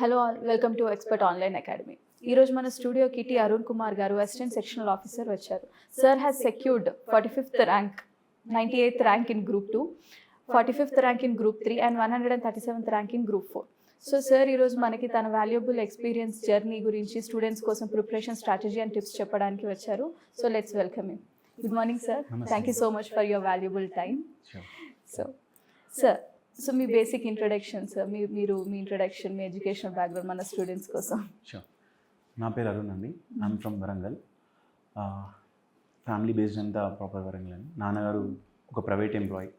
Hello all, welcome to expert online academy. ఈరోజు మన స్టూడియోకి టి అరుణ్ కుమార్ గారు, అసిస్టెంట్ సెక్షనల్ ఆఫీసర్ వచ్చారు. Sir has secured 45th rank, 98th rank in group 2, 45th rank in group 3 and 137th rank in group 4. So sir ఈరోజు మనకి తన valuable experience journey గురించి, students కోసం ప్రిపరేషన్ స్ట్రాటజీ అండ్ టిప్స్ చెప్పడానికి వచ్చారు. So let's welcome him. Good morning sir. Thank you so much for your valuable time. So sir, me basic introduction sir, మీరు మీ introduction, మీ educational background మన students కోసం. Sure. నా పేరు అరుణ్ అండి. I'm from Warangal. Family based అంతా proper Warangal అండి. నాన్నగారు ఒక ప్రైవేట్ ఎంప్లాయీ,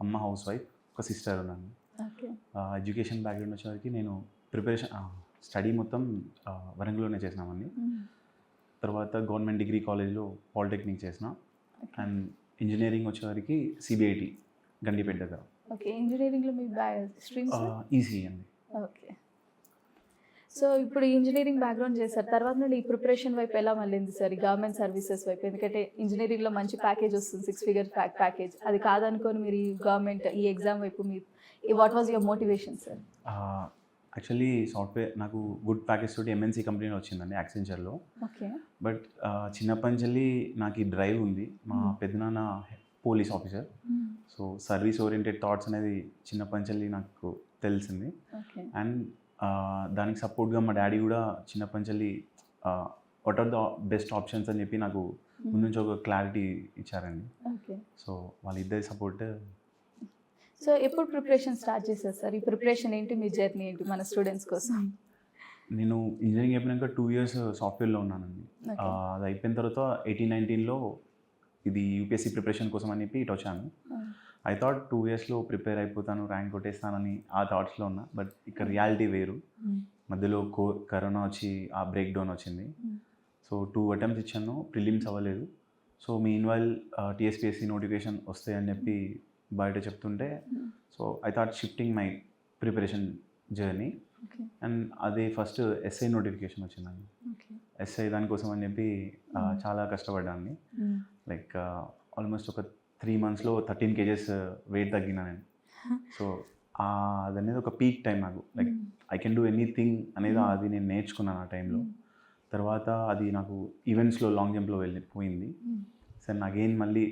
అమ్మ హౌస్ వైఫ్, ఒక సిస్టర్ ఉన్నాను. ఎడ్యుకేషన్ బ్యాక్గ్రౌండ్ వచ్చేసరికి నేను స్టడీ మొత్తం వరంగల్లోనే చేసినామండి. తర్వాత గవర్నమెంట్ డిగ్రీ కాలేజ్లో పాలిటెక్నిక్ చేసిన, అండ్ ఇంజనీరింగ్ వచ్చేసరికి సిబిఐటి గండిపేట దగ్గర. ఓకే, ఇంజనీరింగ్లో మీ స్ట్రీమ్స్? ఈసీ అండి. ఓకే. సో ఇప్పుడు ఇంజనీరింగ్ బ్యాక్గ్రౌండ్ చేశారు, తర్వాత నుండి ఈ ప్రిపరేషన్ వైపు ఎలా మళ్ళింది సార్, ఈ గవర్నమెంట్ సర్వీసెస్ వైపు? ఎందుకంటే ఇంజనీరింగ్లో మంచి ప్యాకేజ్ వస్తుంది, 6 figure ప్యాకేజ్. అది కాదనుకొని మీరు ఈ గవర్నమెంట్ ఈ ఎగ్జామ్ వైపు what was your motivation sir? Actually software నాకు గుడ్ ప్యాకేజ్ తోటి ఎంఎన్సీ కంపెనీలో వచ్చిందండి, యాక్సెంచర్లో. ఓకే. బట్ చిన్నప్పటి నుంచి నాకు ఈ డ్రైవ్ ఉంది. మా పెద్దనాన్న police officer, so service oriented thoughts అనేది చిన్నప్పటి నుంచి నాకు తెలిసింది. అండ్ దానికి సపోర్ట్గా మా డాడీ కూడా చిన్నప్పటి నుంచి what are the best options అని చెప్పి నాకు ముందు నుంచి ఒక క్లారిటీ ఇచ్చారండి. సో వాళ్ళిద్దరి సపోర్ట్. సో ఎప్పుడు ప్రిపరేషన్ స్టార్ట్ చేశారు సార్? ఈ ప్రిపరేషన్ ఏంటి, మీ జర్నీ ఏంటి మన స్టూడెంట్స్ కోసం? నేను ఇంజనీరింగ్ అయిపోయినాక 2 years సాఫ్ట్వేర్లో ఉన్నానండి. అది అయిపోయిన తర్వాత 18-19లో ఇది యూపీఎస్సీ ప్రిపరేషన్ కోసం అని చెప్పి ఇటు వచ్చాను. ఐ థాట్ 2 yearsలో ప్రిపేర్ అయిపోతాను, ర్యాంక్ కొట్టేస్తానని ఆ థాట్స్లో ఉన్నా. బట్ ఇక్కడ రియాలిటీ వేరు. మధ్యలో కరోనా వచ్చి ఆ బ్రేక్ డౌన్ వచ్చింది. సో 2 attempts ఇచ్చాను, ప్రిలిమ్స్ అవ్వలేదు. సో మీన్వైల్ టీఎస్పీఎస్సీ నోటిఫికేషన్ వస్తాయని చెప్పి బయట చెప్తుంటే, so I thought shifting my preparation journey. And అదే ఫస్ట్ ఎస్ఐ నోటిఫికేషన్ వచ్చిందండి. ఎస్ఐ దానికోసం అని చెప్పి చాలా కష్టపడ్డాను. లైక్ ఆల్మోస్ట్ ఒక 3 monthsలో 13 kgs వెయిట్ తగ్గినా నేను. సో అదనేది ఒక పీక్ టైం నాకు. Like I can do anything అనేది అది నేను నేర్చుకున్నాను ఆ టైంలో. తర్వాత అది నాకు ఈవెంట్స్లో లాంగ్ జంప్లో వెళ్ళిపోయింది. సరే అగైన్ మళ్ళీ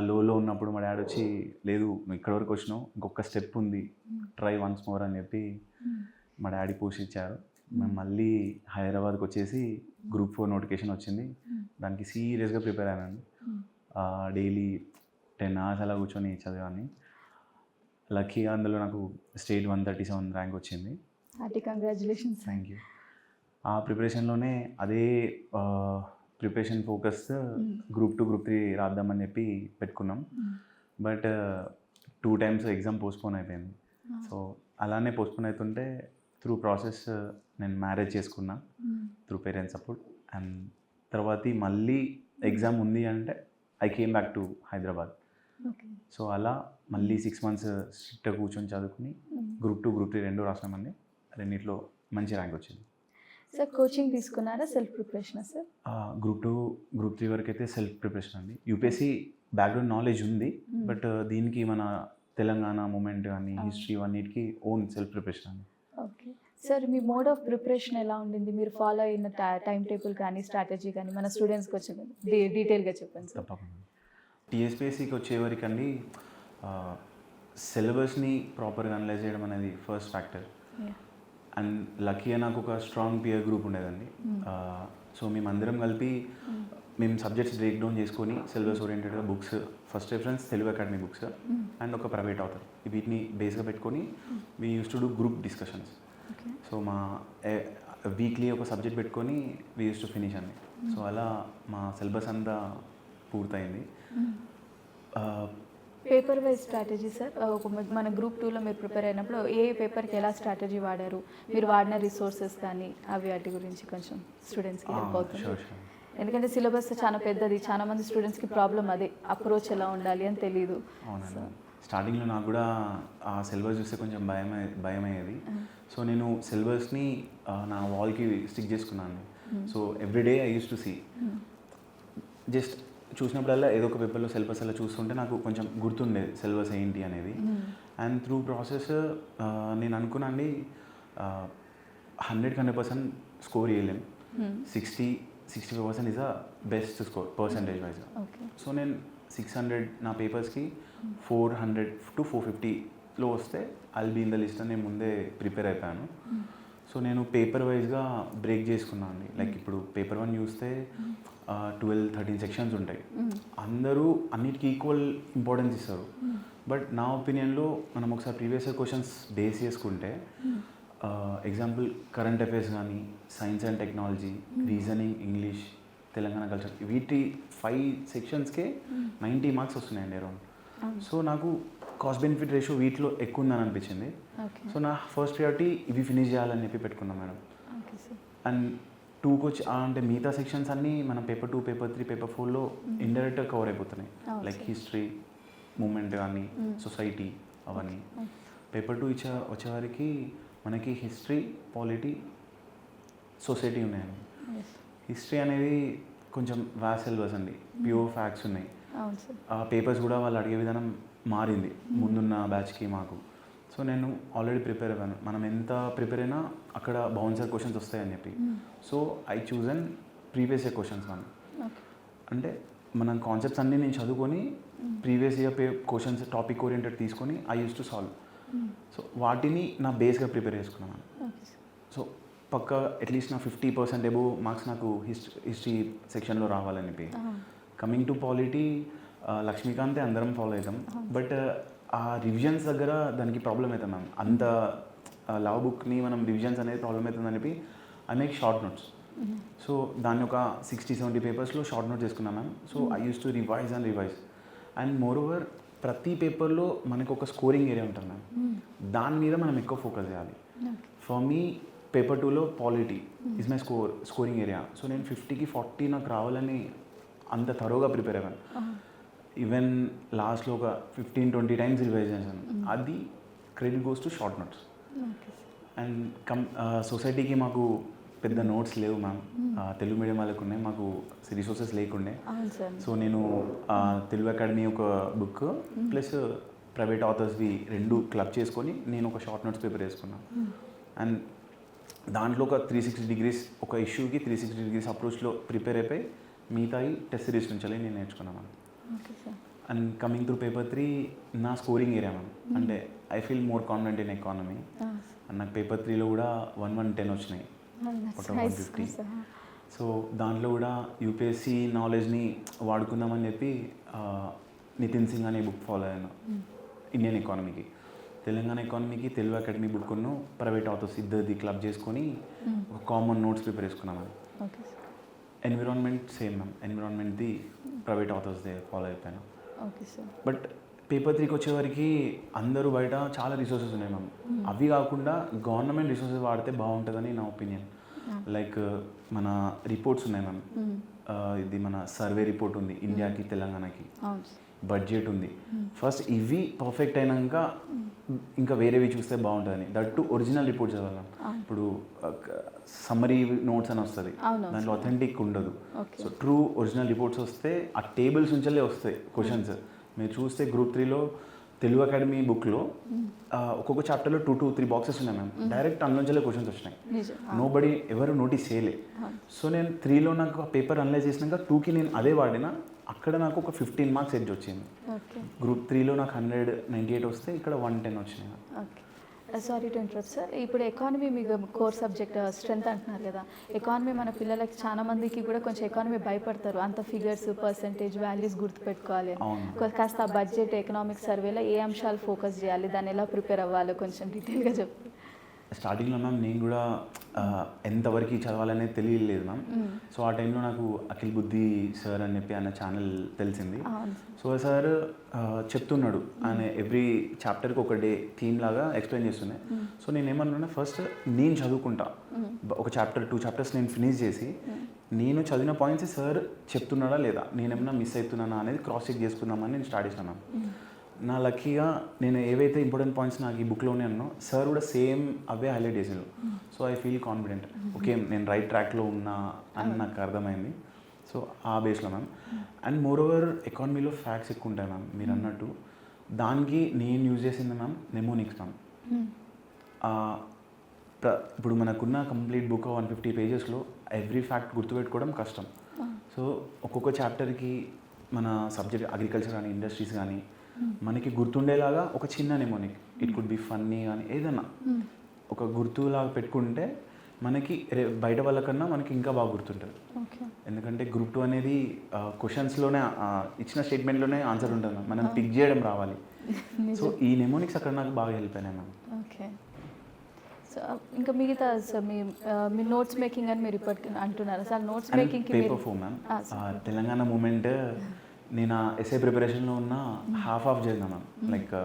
లోలో ఉన్నప్పుడు మా డాడీ వచ్చి, లేదు నువ్వు ఇక్కడ వరకు వచ్చినావు, ఇంకొక స్టెప్ ఉంది, ట్రై వన్స్ మోర్ అని చెప్పి మా డాడీ పుష్ ఇచ్చారు. మేము మళ్ళీ హైదరాబాద్కి వచ్చేసి గ్రూప్ 4 నోటిఫికేషన్ వచ్చింది. దానికి సీరియస్గా ప్రిపేర్ అయ్యాను. డైలీ 10 hours అలా కూర్చొని చదివాన్ని. లక్కీగా అందులో నాకు స్టేట్ 137 ర్యాంక్ వచ్చింది. కంగ్రాచులేషన్స్. Thank you. ఆ ప్రిపరేషన్లోనే అదే ప్రిపరేషన్ ఫోకస్ గ్రూప్ 2 గ్రూప్ 3 రాద్దామని చెప్పి పెట్టుకున్నాం. బట్ 2 times ఎగ్జామ్ పోస్ట్పోన్ అయిపోయింది. సో అలానే పోస్ట్పోన్ అవుతుంటే త్రూ ప్రాసెస్ నేను మ్యారేజ్ చేసుకున్నా, త్రూ పేరెంట్స్ సపోర్ట్. అండ్ తర్వాత మళ్ళీ ఎగ్జామ్ ఉంది అంటే I came back to Hyderabad. So అలా మళ్ళీ 6 months స్ట్రిక్ట్గా కూర్చొని చదువుకుని గ్రూప్ 2 గ్రూప్ 3 2 రాసినామండి. రెండిట్లో మంచి ర్యాంక్ వచ్చింది. సార్ కోచింగ్ తీసుకున్నారా, self preparation sir? Group 2 group 3 వరకు అయితే సెల్ఫ్ ప్రిపరేషన్ అండి. యూపీఎస్సీ బ్యాక్గ్రౌండ్ నాలెడ్జ్ ఉంది, బట్ దీనికి మన తెలంగాణ మూమెంట్ కానీ హిస్టరీ అన్నిటికీ ఓన్ సెల్ఫ్ ప్రిపరేషన్ అండి. Okay sir, me mode of preparation ఎలా ఉండింది? మీరు ఫాలో అయిన టైం టేబుల్ కానీ, స్ట్రాటజీ కానీ మన స్టూడెంట్స్కి వచ్చి డీటెయిల్గా చెప్పండి సార్. తప్పకుండా. టీఎస్పీఎస్సీకి వచ్చేవరకండి సిలబస్ని ప్రాపర్గా అనలైజ్ చేయడం అనేది ఫస్ట్ ఫ్యాక్టర్. అండ్ లక్కీగా నాకు ఒక స్ట్రాంగ్ పియర్ గ్రూప్ ఉండేదండి. సో మేమందరం కలిపి మేము సబ్జెక్ట్స్ బ్రేక్ డౌన్ చేసుకొని సిలబస్ ఓరియంటెడ్గా books, first reference Telugu Academy books and ఒక ప్రైవేట్ ఆథర్, వీటిని బేస్గా పెట్టుకొని we use to do group discussions. So మా వీక్లీ ఒక సబ్జెక్ట్ పెట్టుకొని వీ యూస్ టు ఫినిష్ అండి. సో అలా మా సిలబస్ అంతా పూర్తయింది. పేపర్ వైజ్ స్ట్రాటజీ సార్, మన గ్రూప్ 2లో మీరు ప్రిపేర్ అయినప్పుడు ఏ పేపర్కి ఎలా స్ట్రాటజీ వాడారు, మీరు వాడిన రిసోర్సెస్ కానీ అవి వాటి గురించి కొంచెం స్టూడెంట్స్కి హెల్ప్ అవుతుంది. ఎందుకంటే సిలబస్ చాలా పెద్దది, చాలా మంది స్టూడెంట్స్కి ప్రాబ్లం అదే, అప్రోచ్ ఎలా ఉండాలి అని తెలియదు. స్టార్టింగ్లో నాకు కూడా ఆ సిలబస్ చూస్తే కొంచెం భయం అయ్యేది. సో నేను సిలబస్ని నా వాల్కి స్టిక్ చేసుకున్నాను. So everyday I use to see, just చూసినప్పుడల్లా ఏదో ఒక పేపర్లో సిలబస్ అలా చూస్తుంటే నాకు కొంచెం గుర్తుండేది సిలబస్ ఏంటి అనేది. అండ్ త్రూ ప్రాసెస్ నేను అనుకున్నాండి 100% స్కోర్ చేయలేము. 65% is the best score percentage వైజ్గా. ఓకే. సో నేను 600 నా పేపర్స్కి 400 to 450లో వస్తే I'll be in the list అని నేను ముందే ప్రిపేర్ అయిపోయాను. సో నేను పేపర్ వైజ్గా బ్రేక్ చేసుకున్నాను అండి. లైక్ ఇప్పుడు పేపర్ 1 చూస్తే 12-13 సెక్షన్స్ ఉంటాయి. అందరూ అన్నిటికీ ఈక్వల్ ఇంపార్టెన్స్ ఇస్తారు. బట్ నా ఒపీనియన్లో మనం ఒకసారి ప్రీవియస్ క్వశ్చన్స్ బేస్ చేసుకుంటే ఎగ్జాంపుల్ కరెంట్ అఫైర్స్ కానీ, science and technology, reasoning, English, Telangana culture, వీటి 5 సెక్షన్స్కే 90 మార్క్స్ వస్తున్నాయండి అరౌండ్. సో నాకు కాస్ట్ బెనిఫిట్ రేషియో వీటిలో ఎక్కువ ఉందని అనిపించింది. సో నా ఫస్ట్ ప్రియారిటీ ఇవి ఫినిష్ చేయాలని చెప్పి పెట్టుకున్నాం మేడం. అండ్ 2కి వచ్చి అంటే మిగతా సెక్షన్స్ అన్నీ మనం పేపర్ 2, పేపర్ 3, పేపర్ 4లో ఇండైరెక్ట్గా కవర్ అయిపోతున్నాయి. లైక్ హిస్టరీ, మూమెంట్ కానీ, సొసైటీ, అవన్నీ. పేపర్ 2 వచ్చేవారికి మనకి హిస్టరీ, పాలిటీ, సొసైటీ ఉన్నాయండి. హిస్టరీ అనేది కొంచెం వాస్ట్ సిలబస్ అండి, ప్యూర్ ఫ్యాక్ట్స్ ఉన్నాయి. ఆ పేపర్స్ కూడా వాళ్ళు అడిగే విధానం మారింది ముందున్న బ్యాచ్కి మాకు. సో నేను ఆల్రెడీ ప్రిపేర్ అయ్యాను. మనం ఎంత ప్రిపేర్ అయినా అక్కడ బౌన్సర్ క్వశ్చన్స్ వస్తాయని చెప్పి. So I choose and previous year questions మనం అంటే మనం కాన్సెప్ట్స్ అన్నీ నేను చదువుకొని previous year questions topic oriented తీసుకొని I use to solve. So వాటిని నా బేస్గా ప్రిపేర్ చేసుకున్నాను. సో పక్కా అట్లీస్ట్ నా 50% అబోవ్ మార్క్స్ నాకు హిస్టరీ సెక్షన్లో రావాలని చెప్పి. కమింగ్ టు పాలిటీ, లక్ష్మీకాంతే అందరం ఫాలో అవుతాం. బట్ ఆ రివిజన్స్ దగ్గర దానికి ప్రాబ్లం అవుతుంది మ్యామ్. అంత లవ్ బుక్ని మనం రివిజన్స్ అనేది ప్రాబ్లం అవుతుందని చెప్పి I make short notes. So దాన్ని ఒక 60-70 పేపర్స్లో షార్ట్ నోట్స్ చేసుకున్నాను ma'am. So I use to revise and more over ప్రతి పేపర్లో మనకు ఒక స్కోరింగ్ ఏరియా ఉంటుంది మ్యామ్. దాని మీద మనం ఎక్కువ ఫోకస్ చేయాలి. ఫర్ మీ పేపర్ 2లో polity is my scoring area. So నేను 50కి 40 నాకు రావాలని అంత థరోగా ప్రిపేర్ అయ్యాను. ఈవెన్ లాస్ట్లో ఒక 15-20 టైమ్స్ రివైజ్ చేశాను. అది credit goes to short notes. And సొసైటీకి మాకు పెద్ద నోట్స్ లేవు మ్యామ్. తెలుగు మీడియం వాళ్ళకు ఉన్నాయి, మాకు రిసోర్సెస్ లేకుండే. సో నేను తెలుగు అకాడమీ ఒక బుక్ ప్లస్ ప్రైవేట్ ఆథర్స్వి 2 క్లబ్ చేసుకొని నేను ఒక షార్ట్ నోట్స్ ప్రిపేర్ చేసుకున్నాను. అండ్ దాంట్లో ఒక 360 degrees ఒక ఇష్యూకి 360 degrees అప్రోచ్లో ప్రిపేర్ అయిపోయి మిగతాయి టెస్ట్ సిరీస్ నుంచి నేను నేర్చుకున్నాను. అండ్ కమింగ్ టు పేపర్ 3 నా స్కోరింగ్ ఏరియా మ్యామ్. అంటే I feel more confident in economy. And నాకు పేపర్ 3లో కూడా 110 వచ్చినాయి, 150. సో దాంట్లో కూడా యూపీఎస్సీ నాలెడ్జ్ని వాడుకుందామని చెప్పి నితిన్ సింగ్ అనే బుక్ ఫాలో అయ్యాను. ఇండియన్ ఎకానమీకి, తెలంగాణ ఎకానమీకి తెలుగు అకాడమీ బుక్ను ప్రైవేట్ ఆథర్స్ ఇద్దరిది క్లబ్ చేసుకొని ఒక కామన్ నోట్స్ ప్రిపేర్ చేసుకున్నాను. ఎన్విరాన్మెంట్ సేమ్ మ్యామ్, ఎన్విరాన్మెంట్ది ప్రైవేట్ ఆథర్స్దే ఫాలో అయిపోయాను. బట్ పేపర్ 3కి వచ్చేవారికి అందరూ బయట చాలా రిసోర్సెస్ ఉన్నాయి మ్యామ్. అవి కాకుండా గవర్నమెంట్ రిసోర్సెస్ వాడితే బాగుంటుందని నా ఒపీనియన్. లైక్ మన రిపోర్ట్స్ ఉన్నాయి మ్యామ్. ఇది మన సర్వే రిపోర్ట్ ఉంది ఇండియాకి, తెలంగాణకి, బడ్జెట్ ఉంది. ఫస్ట్ ఇవి పర్ఫెక్ట్ అయినాక ఇంకా వేరేవి చూస్తే బాగుంటుందని. దట్ టు ఒరిజినల్ రిపోర్ట్ చదవాలి. ఇప్పుడు సమ్మరీ నోట్స్ అని వస్తుంది, దాంట్లో అథెంటిక్ ఉండదు. సో ట్రూ ఒరిజినల్ రిపోర్ట్స్ వస్తే ఆ టేబుల్స్ నుంచే వస్తాయి క్వశ్చన్స్. మీరు చూస్తే గ్రూప్ 3లో తెలుగు అకాడమీ బుక్లో ఒక్కొక్క చాప్టర్లో 2 to 3 బాక్సెస్ ఉన్నాయి మ్యామ్. డైరెక్ట్ అందులోంచే క్వశ్చన్స్ వచ్చినాయి, నోబడి ఎవరు నోటీస్ చేయలే. సో నేను 3లో నాకు ఆ పేపర్ అనలైజ్ చేసినాక 2కి నేను అదే వాడినా, అక్కడ నాకు ఒక 15 మార్క్స్ ఎడ్జ్ వచ్చింది. గ్రూప్ 3లో నాకు 198 వస్తే ఇక్కడ 110 వచ్చినాయి. Sorry to interrupt sir. ఇప్పుడు ఎకానమీ మీకు కోర్ సబ్జెక్ట్ స్ట్రెంత్ అంటున్నారు కదా. ఎకానమీ మన పిల్లలకి చాలా మందికి కూడా కొంచెం ఎకానమీ భయపడతారు, అంత ఫిగర్స్, పర్సెంటేజ్, వాల్యూస్ గుర్తుపెట్టుకోవాలి. కాస్త ఆ బడ్జెట్, ఎకనామిక్ సర్వేలో ఏ అంశాలు ఫోకస్ చేయాలి, దాన్ని ఎలా ప్రిపేర్ అవ్వాలో కొంచెం డీటెయిల్గా చెప్తారు. స్టార్టింగ్లో మ్యామ్ నేను కూడా ఎంతవరకు చదవాలనేది తెలియలేదు మ్యామ్. సో ఆ టైంలో నాకు అఖిల్ బుద్ధి సార్ అని చెప్పి ఆయన ఛానల్ తెలిసింది. సో సార్ చెప్తున్నాడు, ఆయన ఎవ్రీ చాప్టర్కి ఒక డే థీమ్ లాగా ఎక్స్ప్లెయిన్ చేస్తున్నాయి. సో నేను ఏమన్నా ఫస్ట్ నేను చదువుకుంటా, ఒక చాప్టర్ 2 చాప్టర్స్ నేను ఫినిష్ చేసి నేను చదివిన పాయింట్స్ సార్ చెప్తున్నాడా లేదా, నేనేమన్నా మిస్ అవుతున్నానా అనేది క్రాస్ చెక్ చేసుకుందామని నేను స్టార్ట్ చేశాను మ్యామ్. నా లక్కీగా నేను ఏవైతే ఇంపార్టెంట్ పాయింట్స్ నాకు ఈ బుక్లోనే అన్నో సార్ కూడా సేమ్ అవే హైలైట్ చేసారు. So I feel confident, okay నేను రైట్ ట్రాక్లో ఉన్నా అని నాకు అర్థమైంది. సో ఆ బేస్లో మ్యామ్. అండ్ మోర్ ఓవర్ ఎకానమీలో ఫ్యాక్ట్స్ ఎక్కువ ఉంటాయి మ్యామ్ మీరు అన్నట్టు. దానికి నేను యూజ్ చేసింది మ్యామ్ నెమోనిక్స్ మ్యామ్. ఇప్పుడు మనకున్న కంప్లీట్ బుక్ 150 పేజెస్లో ఎవ్రీ ఫ్యాక్ట్ గుర్తుపెట్టుకోవడం కష్టం. సో ఒక్కొక్క చాప్టర్కి మన సబ్జెక్ట్ అగ్రికల్చర్ కానీ ఇండస్ట్రీస్ కానీ మనకి గుర్తుండేలాగా ఒక చిన్న నెమోనిక్, ఇట్ కుడ్ బి ఫన్నీ కానీ ఏదన్నా ఒక గుర్తులాగా పెట్టుకుంటే మనకి బయట వాళ్ళకన్నా మనకి ఇంకా బాగా గుర్తుంటుంది. ఎందుకంటే గ్రూప్ 2 అనేది క్వశ్చన్స్లోనే ఇచ్చిన స్టేట్మెంట్లోనే ఆన్సర్ ఉంటుంది, మనం పిక్ చేయడం రావాలి. సో ఈ నెమోనిక్స్ అక్కడ నాకు బాగా హెల్ప్ అయినాయి మ్యామ్. ఓకే. సో ఇంకా మిగతా సార్ మీ నోట్స్ మేకింగ్ అని మీరు ఇప్పటికి అంటున్నారు సార్. నోట్స్ మేకింగ్కి paper four ma'am. Telangana movement నేను ఎస్ఏ ప్రిపరేషన్లో ఉన్న హాఫ్ చేద్దాం మ్యామ్. లైక్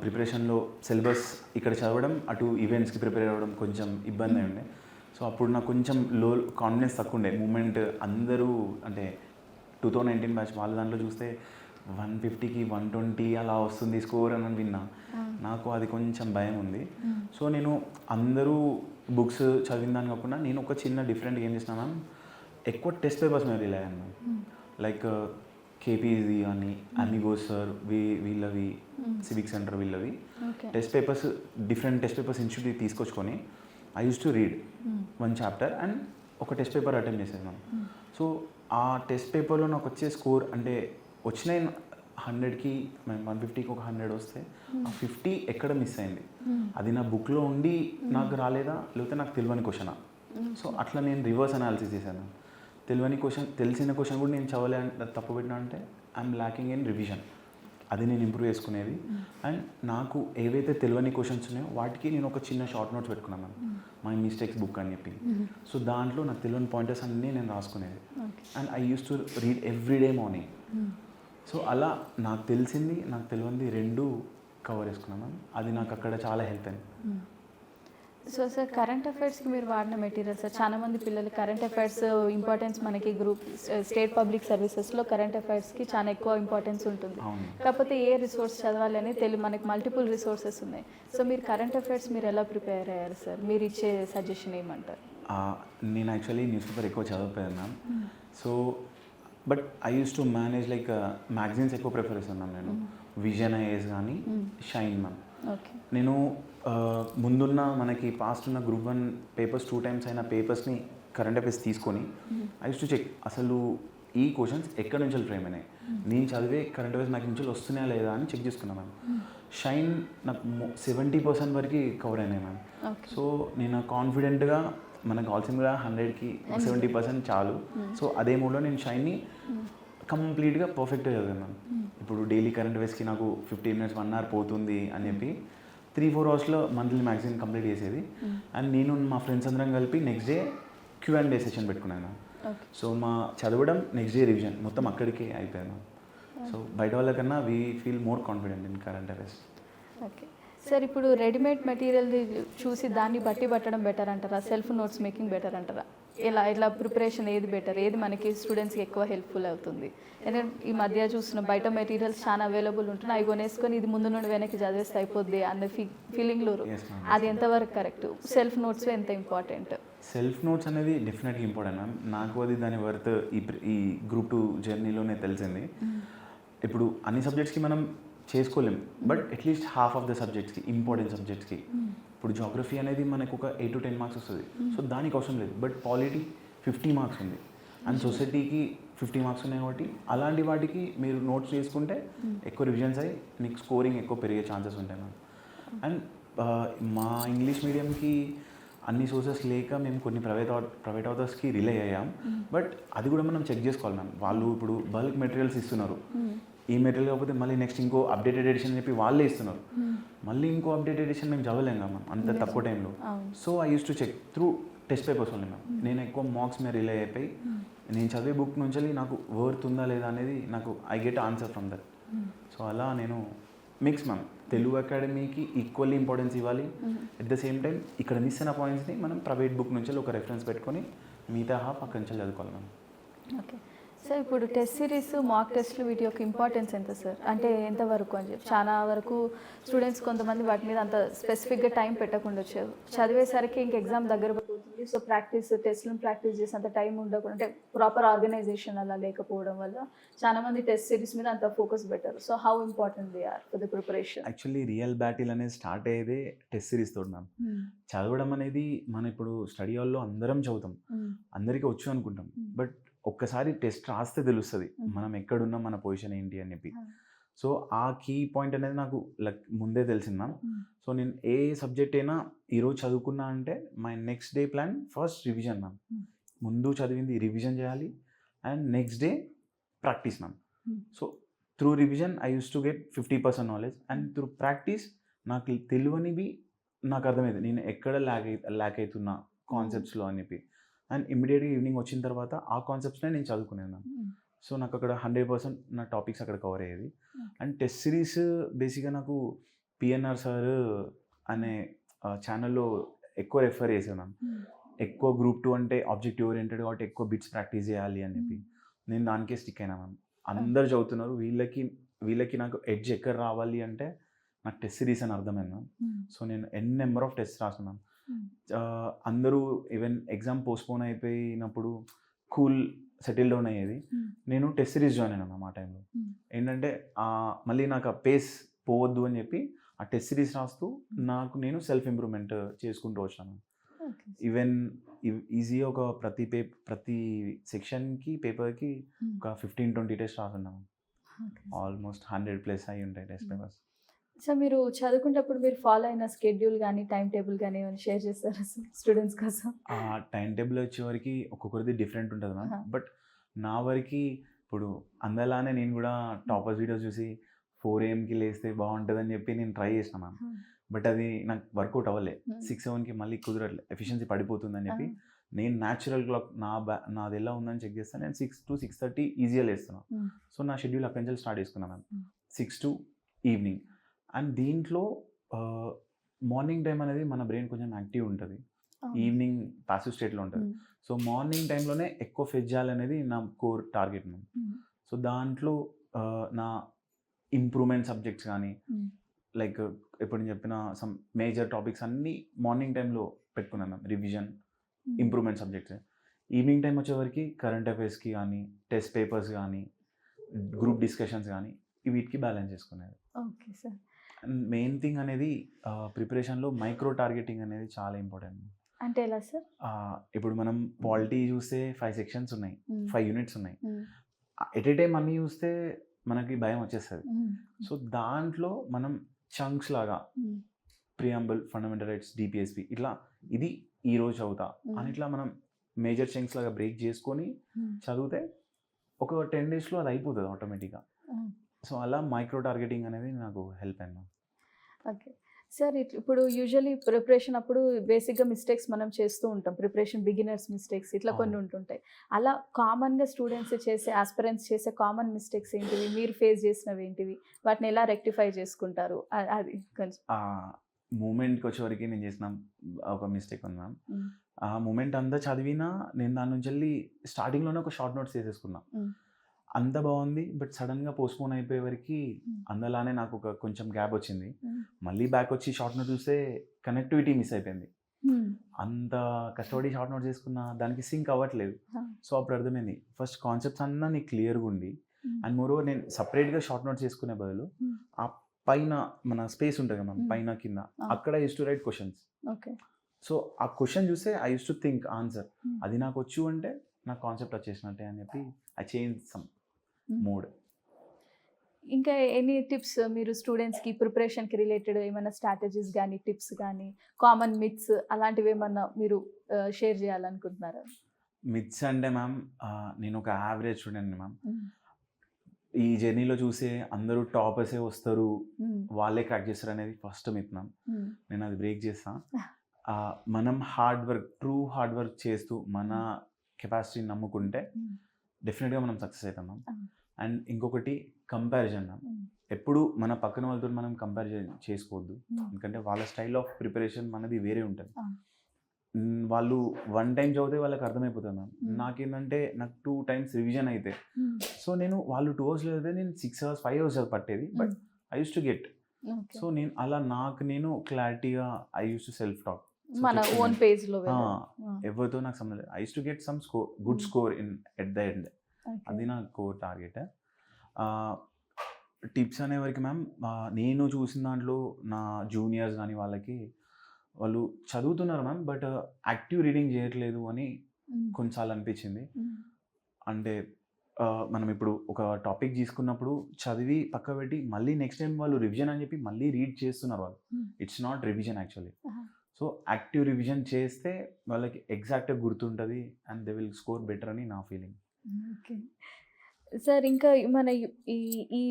ప్రిపరేషన్లో సిలబస్ ఇక్కడ చదవడం, అటు ఈవెంట్స్కి ప్రిపేర్ అవ్వడం కొంచెం ఇబ్బంది అయి ఉండే. సో అప్పుడు నాకు కొంచెం లో కాన్ఫిడెన్స్ తక్కువ ఉండే. మూమెంట్ అందరూ అంటే 2019 బ్యాచ్ వాళ్ళ దాంట్లో చూస్తే 150కి 120 అలా వస్తుంది స్కోర్ అని విన్నా. నాకు అది కొంచెం భయం ఉంది. సో నేను అందరూ బుక్స్ చదివిన దాని కాకుండా నేను ఒక చిన్న డిఫరెంట్ ఏం చేసినా మ్యామ్, ఎక్కువ టెస్ట్ పేపర్స్ మీద రిలై అయ్యాను మ్యామ్. లైక్ కేపీజీ కానీ అమిగోస్ సార్ వీళ్ళవి సివిక్ సెంటర్ వీళ్ళవి test papers, different test papers institute తీసుకొచ్చుకొని I use to read 1 chapter and ఒక టెస్ట్ పేపర్ అటెంప్ట్ చేసేది మ్యామ్. సో ఆ టెస్ట్ పేపర్లో నాకు వచ్చే స్కోర్ అంటే వచ్చినాయి 100కి 150కి ఒక 100 వస్తే ఆ 50 ఎక్కడ మిస్ అయింది, అది నా బుక్లో ఉండి నాకు రాలేదా లేకపోతే నాకు తెలియని క్వశ్చనా. సో అట్లా నేను రివర్స్ అనాలిసిస్ చేశాను. తెలియని క్వశ్చన్, తెలిసిన క్వశ్చన్ కూడా నేను చదవలే తప్పు పెట్టినా అంటే ఐఎమ్ ల్యాకింగ్ ఇన్ రివిజన్, అది నేను ఇంప్రూవ్ చేసుకునేది. అండ్ నాకు ఏవైతే తెలియని క్వశ్చన్స్ ఉన్నాయో వాటికి నేను ఒక చిన్న షార్ట్ నోట్స్ పెట్టుకున్నాను మై మిస్టేక్స్ బుక్ అని చెప్పి. సో దాంట్లో నాకు తెలియని పాయింటర్స్ అన్నీ నేను రాసుకునేది. And I use to read everyday morning. So అలా నాకు తెలిసింది నాకు తెలియంది రెండు కవర్ చేసుకున్నాను. అది నాకు అక్కడ చాలా హెల్ప్ అయింది. సో సార్ కరెంట్ అఫైర్స్కి మీరు వాడిన మెటీరియల్ సార్, చాలా మంది పిల్లలు కరెంట్ అఫైర్స్ ఇంపార్టెన్స్ మనకి గ్రూప్ స్టేట్ పబ్లిక్ సర్వీసెస్లో కరెంట్ అఫైర్స్కి చాలా ఎక్కువ ఇంపార్టెన్స్ ఉంటుంది. కాకపోతే ఏ రిసోర్స్ చదవాలి అని మనకి మల్టిపుల్ రిసోర్సెస్ ఉన్నాయి. సో మీరు కరెంట్ అఫైర్స్ మీరు ఎలా ప్రిపేర్ అయ్యారు సార్? మీరు ఇచ్చే సజెషన్ ఏమంటారు? నేను యాక్చువల్లీ న్యూస్ పేపర్ ఎక్కువ చదవకపోయాను ma'am. So but I use to manage like magazines ఎక్కువ ప్రిఫర్ చేస్తున్నాను నేను. విజన్ ఐఏఎస్ కానీ షైన్ మ్యామ్. నేను ముందున్న మనకి పాస్ట్ ఉన్న గ్రూప్ 1 పేపర్స్ 2 times అయిన పేపర్స్ని కరెంట్ అఫైర్స్ తీసుకొని ఐ యూస్ టు చెక్ అసలు ఈ క్వశ్చన్స్ ఎక్కడి నుంచి ఫ్రేమ్ అయినాయి, నేను చదివే కరెంట్ అఫైర్స్ నాకు నుంచి వస్తున్నాయా లేదా అని చెక్ చేసుకున్నాను మ్యామ్. షైన్ నాకు 70% వరకు కవర్ అయినాయి మ్యామ్. సో నేను కాన్ఫిడెంట్గా మనకు కావాల్సిందిగా 100కి 70% చాలు. సో అదే మూడ్లో నేను షైన్ని కంప్లీట్గా పర్ఫెక్ట్గా చదివాను మ్యామ్. ఇప్పుడు డైలీ కరెంట్ అఫైర్స్కి నాకు 15 minutes 1 hour పోతుంది అని చెప్పి 3-4 hours మంత్లీ మ్యాగజైన్ కంప్లీట్ చేసేది. అండ్ నేను మా ఫ్రెండ్స్ అందరం కలిపి నెక్స్ట్ డే Q&A సెషన్ పెట్టుకున్నాను. సో మా చదవడం నెక్స్ట్ డే రివిజన్ మొత్తం అక్కడికే అయిపోయాను. సో బయట వాళ్ళకన్నా we feel more confident in current affairs. Okay sir, ఇప్పుడు రెడీమేడ్ మెటీరియల్ చూసి దాన్ని బట్టి పట్టడం బెటర్ అంటారా, సెల్ఫ్ నోట్స్ మేకింగ్ బెటర్ అంటారా? ఇలా ప్రిపరేషన్ ఏది బెటర్, ఏది మనకి స్టూడెంట్స్కి ఎక్కువ హెల్ప్ఫుల్ అవుతుంది? ఎందుకంటే ఈ మధ్య చూస్తున్న బయట మెటీరియల్స్ చాలా అవైలబుల్ ఉంటున్నాయి, అవి కొనేసుకొని ఇది ముందు నుండి వెనక్కి చదివేస్తే అయిపోద్ది అన్న ఫీలింగ్లో, అది ఎంతవరకు కరెక్ట్? సెల్ఫ్ నోట్స్ ఎంత ఇంపార్టెంట్? సెల్ఫ్ నోట్స్ అనేది డెఫినెట్గా ఇంపార్టెంట్ మ్యామ్. నాకు అది దాని వర్త్ ఈ గ్రూప్ 2 జర్నీలోనే తెలిసింది. ఇప్పుడు అన్ని సబ్జెక్ట్స్కి మనం చేసుకోలేం, but at least half of the సబ్జెక్ట్స్కి, ఇంపార్టెంట్ సబ్జెక్ట్స్కి. ఇప్పుడు జాగ్రఫీ అనేది మనకు ఒక 8 to 10 marks వస్తుంది, సో దానికి అవసరం లేదు. బట్ పాలిటీ 50 marks ఉంది, అండ్ సొసైటీకి 50 marks ఉన్నాయి. కాబట్టి అలాంటి వాటికి మీరు నోట్స్ చేసుకుంటే ఎక్కువ రివిజన్స్ అయ్యి మీకు స్కోరింగ్ ఎక్కువ పెరిగే ఛాన్సెస్ ఉంటాయి మ్యామ్. అండ్ మా ఇంగ్లీష్ మీడియంకి అన్ని సోర్సెస్ లేక మేము కొన్ని ప్రైవేట్ ఆథర్స్కి రిలే అయ్యాం. బట్ అది కూడా మనం చెక్ చేసుకోవాలి మ్యామ్. వాళ్ళు ఇప్పుడు బల్క్ మెటీరియల్స్ ఇస్తున్నారు, ఈ మెటీరియల్ కాకపోతే మళ్ళీ నెక్స్ట్ ఇంకో అప్డేటెడ్ ఎడిషన్ చెప్పి వాళ్ళే ఇస్తున్నారు. మళ్ళీ ఇంకో అప్డేటెడ్ ఎడిషన్ మేము చదవలేం కదా మ్యామ్ అంత తక్కువ టైంలో. So I use to check through test papers only ma'am. నేను ఎక్కువ మార్క్స్ మీద రిలే అయిపోయి నేను చదివే బుక్ నుంచి నాకు వర్త్ ఉందా లేదా అనేది నాకు I get answer from that. So అలా నేను మిక్స్ మ్యామ్. తెలుగు అకాడమీకి ఈక్వల్లీ ఇంపార్టెన్స్ ఇవ్వాలి, అట్ ద సేమ్ టైం ఇక్కడ మిస్ అయిన పాయింట్స్ని మనం ప్రైవేట్ బుక్ నుంచి ఒక రెఫరెన్స్ పెట్టుకొని మిగతా హాఫ్ అక్కడి నుంచి చదువుకోవాలి మ్యామ్. ఓకే సార్ ఇప్పుడు టెస్ట్ సిరీస్ మాక్ టెస్ట్లు వీటి యొక్క ఇంపార్టెన్స్ ఎంత సార్, అంటే ఎంతవరకు అని చెప్పి చాలా వరకు స్టూడెంట్స్ కొంతమంది వాటి మీద అంత స్పెసిఫిక్గా టైం పెట్టకుండా వచ్చారు, చదివేసరికి ఇంక ఎగ్జామ్ దగ్గర పడిపోతుంది, సో టెస్ట్లను ప్రాక్టీస్ చేసి అంత టైం ఉండకుండా, అంటే ప్రాపర్ ఆర్గనైజేషన్ అలా లేకపోవడం వల్ల చాలా మంది టెస్ట్ సిరీస్ మీద అంత ఫోకస్ పెట్టారు. So how important they are for the preparation? Actually real battle అనేది స్టార్ట్ అయ్యేదే టెస్ట్ సిరీస్ తోటి మ్యామ్. చదవడం అనేది మనం ఇప్పుడు స్టడీ హాల్లో అందరం చదువుతాం, అందరికీ వచ్చు అనుకుంటాం, బట్ ఒక్కసారి టెస్ట్ రాస్తే తెలుస్తుంది మనం ఎక్కడున్నాం, మన పొజిషన్ ఏంటి అని చెప్పి. సో ఆ కీ పాయింట్ అనేది నాకు ముందే తెలిసింది మ్యామ్. సో నేను ఏ సబ్జెక్ట్ అయినా ఈరోజు చదువుకున్నా అంటే my next day plan first revision ma'am. ముందు చదివింది రివిజన్ చేయాలి and next day practice ma'am. So through revision I use to get 50% knowledge and through practice నాకు తెలియనివి నాకు అర్థమైంది, నేను ఎక్కడ ల్యాక్ అవుతున్నా కాన్సెప్ట్స్లో అని చెప్పి. అండ్ ఇమ్మీడియట్గా ఈవినింగ్ వచ్చిన తర్వాత ఆ కాన్సెప్ట్స్నే నేను చదువుకునేది మ్యామ్. సో నాకు అక్కడ 100% నా టాపిక్స్ అక్కడ కవర్ అయ్యేది. అండ్ టెస్ట్ సిరీస్ బేసిక్గా నాకు పిఎన్ఆర్ సార్ అనే ఛానల్లో ఎక్కువ రెఫర్ చేశాను మ్యామ్. ఎక్కువ గ్రూప్ 2 అంటే ఆబ్జెక్టివ్ ఓరియంటెడ్ కాబట్టి ఎక్కువ బిట్స్ ప్రాక్టీస్ చేయాలి అని చెప్పి నేను దానికే స్టిక్ అయినా మ్యామ్. అందరు చదువుతున్నారు, వీళ్ళకి నాకు ఎడ్జ్ ఎక్కడ రావాలి అంటే నాకు టెస్ట్ సిరీస్ అని అర్థమైంది మ్యామ్. సో నేను నెంబర్ ఆఫ్ టెస్ట్ రాసాను మ్యామ్. అందరూ ఈవెన్ ఎగ్జామ్ పోస్ట్పోన్ అయిపోయినప్పుడు కూల్ సెటిల్ డౌన్ అయ్యేది, నేను టెస్ట్ సిరీస్ జాయిన్ అయినా మ్యామ్. ఆ టైంలో ఏంటంటే మళ్ళీ నాకు ఆ పేస్ పోవద్దు అని చెప్పి ఆ టెస్ట్ సిరీస్ రాస్తూ నేను సెల్ఫ్ ఇంప్రూవ్మెంట్ చేసుకుంటూ వచ్చాను. ఈవెన్ ఈజీగా ఒక ప్రతి సెక్షన్కి పేపర్కి ఒక 15-20 టెస్ట్ రాసున్నాము. ఆల్మోస్ట్ 100+ అయి ఉంటాయి టెస్ట్ పేపర్స్. సో మీరు చదువుకునేటప్పుడు మీరు ఫాలో అయిన స్కెడ్యూల్ కానీ టైం టేబుల్ కానీ ఏమైనా షేర్ చేస్తారా స్టూడెంట్స్ కోసం? ఆ టైం టేబుల్ వచ్చేవరకు ఒక్కొక్కరిది డిఫరెంట్ ఉంటుంది మ్యామ్. బట్ నా వరకు ఇప్పుడు అందలానే నేను కూడా టాపర్స్ వీడియోస్ చూసి 4 AM లేస్తే బాగుంటుందని చెప్పి నేను ట్రై చేసిన మ్యామ్. బట్ అది నాకు వర్కౌట్ అవ్వలే. 6-7 మళ్ళీ కుదరట్లే, ఎఫిషియన్సీ పడిపోతుందని చెప్పి నేను న్యాచురల్ క్లాక్ నాది ఎలా ఉందని చెక్ చేస్తాను. నేను 6 to 6:30 ఈజీగా లేస్తున్నాను. సో నా షెడ్యూల్ అక్కడి నుంచి స్టార్ట్ చేసుకున్నాను మ్యామ్. 6 to evening. అండ్ దీంట్లో మార్నింగ్ టైం అనేది మన బ్రెయిన్ కొంచెం యాక్టివ్ ఉంటుంది, ఈవినింగ్ ప్యాసివ్ స్టేట్లో ఉంటుంది. సో మార్నింగ్ టైంలోనే ఎక్కువ ఫెచ్ చేయాలనేది నా కోర్ టార్గెట్ మ్యామ్. సో దాంట్లో నా ఇంప్రూవ్మెంట్ సబ్జెక్ట్స్ కానీ లైక్ ఇప్పుడు నేను చెప్పిన సమ్ మేజర్ టాపిక్స్ అన్నీ మార్నింగ్ టైంలో పెట్టుకున్నాను ma'am. Revision, improvement subjects. Evening time వచ్చేవరకు కరెంట్ అఫైర్స్కి కానీ, టెస్ట్ పేపర్స్ కానీ, గ్రూప్ డిస్కషన్స్ కానీ వీటికి బ్యాలెన్స్ చేసుకునేది. Okay sir. And main thing అనేది ప్రిపరేషన్లో మైక్రో టార్గెటింగ్ అనేది చాలా ఇంపార్టెంట్. అంటే ఎలా సార్? ఇప్పుడు మనం పాలిటీ చూస్తే 5 సెక్షన్స్ ఉన్నాయి, 5 యూనిట్స్ ఉన్నాయి. ఎట్ ఏ టైం అన్నీ చూస్తే మనకి భయం వచ్చేస్తుంది. సో దాంట్లో మనం చంక్స్ లాగా ప్రియాంబుల్, ఫండమెంటల్ రైట్స్, డిపిఎస్పి ఇట్లా ఇది ఈరోజు చదువుతా అని ఇట్లా మనం మేజర్ చంక్స్ లాగా బ్రేక్ చేసుకొని చదివితే ఒక 10 daysలో అది అయిపోతుంది ఆటోమేటిక్గా. సో అలా మైక్రో టార్గెటింగ్ అనేది నాకు హెల్ప్ అయింది. Okay sir. ఇప్పుడు యూజువల్లీ ప్రిపరేషన్ అప్పుడు బేసిక్గా మిస్టేక్స్ మనం చేస్తూ ఉంటాం, ప్రిపరేషన్ బిగినర్స్ మిస్టేక్స్ ఇట్లా కొన్ని ఉంటుంటాయి. అలా కామన్గా స్టూడెంట్స్ చేసే, ఆస్పిరెంట్స్ చేసే కామన్ మిస్టేక్స్ ఏంటివి, మీరు ఫేస్ చేసినవి ఏంటివి, వాటిని ఎలా రెక్టిఫై చేసుకుంటారు? అది కొంచెం. మూమెంట్కి వచ్చేవరకు నేను చేసిన ఒక మిస్టేక్ ఉంది మ్యామ్. ఆ మూమెంట్ అంతా చదివినా నేను దాని నుంచి వెళ్ళి స్టార్టింగ్లోనే ఒక షార్ట్ నోట్స్ వేసేసుకున్నా. అంత బాగుంది, బట్ సడన్గా పోస్ట్పోన్ అయిపోయే వరకు అందులోనే నాకు ఒక కొంచెం గ్యాప్ వచ్చింది. మళ్ళీ బ్యాక్ వచ్చి షార్ట్ నోట్ చూస్తే కనెక్టివిటీ మిస్ అయిపోయింది. అంత కష్టపడి షార్ట్ నోట్ చేసుకున్నా దానికి సింక్ అవ్వట్లేదు. సో అప్పుడు అర్థమైంది ఫస్ట్ కాన్సెప్ట్స్ అన్నా నీకు క్లియర్గా ఉండి, అండ్ మోరోవర్ నేను సపరేట్గా షార్ట్ నోట్స్ చేసుకునే బదులు ఆ పైన మన స్పేస్ ఉంటుంది కదా మనం పైన కింద, అక్కడ use to right questions. So ఆ క్వశ్చన్ చూస్తే I use to think answer, అది నాకు వచ్చు అంటే నాకు కాన్సెప్ట్ వచ్చేసినట్టే అని చెప్పి ఐ చేంజ్ సమ్ మోడ్. ఇంకా ఎనీ టిప్స్ మీరు స్టూడెంట్స్కి ప్రిపరేషన్కి రిలేటెడ్ ఏమైనా స్ట్రాటజీస్ కానీ, టిప్స్ కానీ, కామన్ మిత్స్ అలాంటివి ఏమన్నా మీరు షేర్ చేయాలనుకుంటున్నారా? మిత్స్ అంటే మ్యామ్, నేను ఒక యావరేజ్ స్టూడెంట్ మ్యామ్. ఈ జర్నీలో చూసే అందరూ టాపర్సే వస్తారు, వాళ్ళే క్రాక్ చేస్తారు అనేది ఫస్ట్ మిత్ మ్యామ్. నేను అది బ్రేక్ చేస్తా. మనం ట్రూ హార్డ్ వర్క్ చేస్తూ మన కెపాసిటీని నమ్ముకుంటే డెఫినెట్గా మనం సక్సెస్ అవుతాం మ్యామ్. అండ్ ఇంకొకటి కంపారిజన్ మ్యామ్. ఎప్పుడు మన పక్కన వాళ్ళతో మనం కంపేర్ చేసుకోవద్దు, ఎందుకంటే వాళ్ళ స్టైల్ ఆఫ్ ప్రిపరేషన్ మనది వేరే ఉంటుంది. వాళ్ళు వన్ టైం చదివితే వాళ్ళకి అర్థమైపోతుంది మ్యామ్. నాకేంటంటే నాకు 2 టైమ్స్ రివిజన్ అయితే, సో నేను వాళ్ళు 2 అవర్స్లో చదివితే నేను 6 అవర్స్ 5 అవర్స్ పట్టేది, but I use to get. So నేను అలా నాకు నేను క్లారిటీగా I use to self talk, మన ఓన్ పేజ్లో ఎవరితో నాకు సంబంధం లేదు. I use to get some good score in at the end. అది నా కోర్ టార్గెట్. టిప్స్ అనేవరకు మ్యామ్, నేను చూసిన దాంట్లో నా జూనియర్స్ కానీ వాళ్ళకి, వాళ్ళు చదువుతున్నారు మ్యామ్, బట్ యాక్టివ్ రీడింగ్ చేయట్లేదు అని కొన్నిసార్లు అనిపించింది. అంటే మనం ఇప్పుడు ఒక టాపిక్ తీసుకున్నప్పుడు చదివి పక్క పెట్టి మళ్ళీ నెక్స్ట్ టైం వాళ్ళు రివిజన్ అని చెప్పి మళ్ళీ రీడ్ చేస్తున్నారు వాళ్ళు. It's not revision actually. So active revision చేస్తే వాళ్ళకి ఎగ్జాక్ట్గా గుర్తుంటుంది and they will score better అని నా ఫీలింగ్. ఓకే సార్, ఇంకా మన ఈ ఈ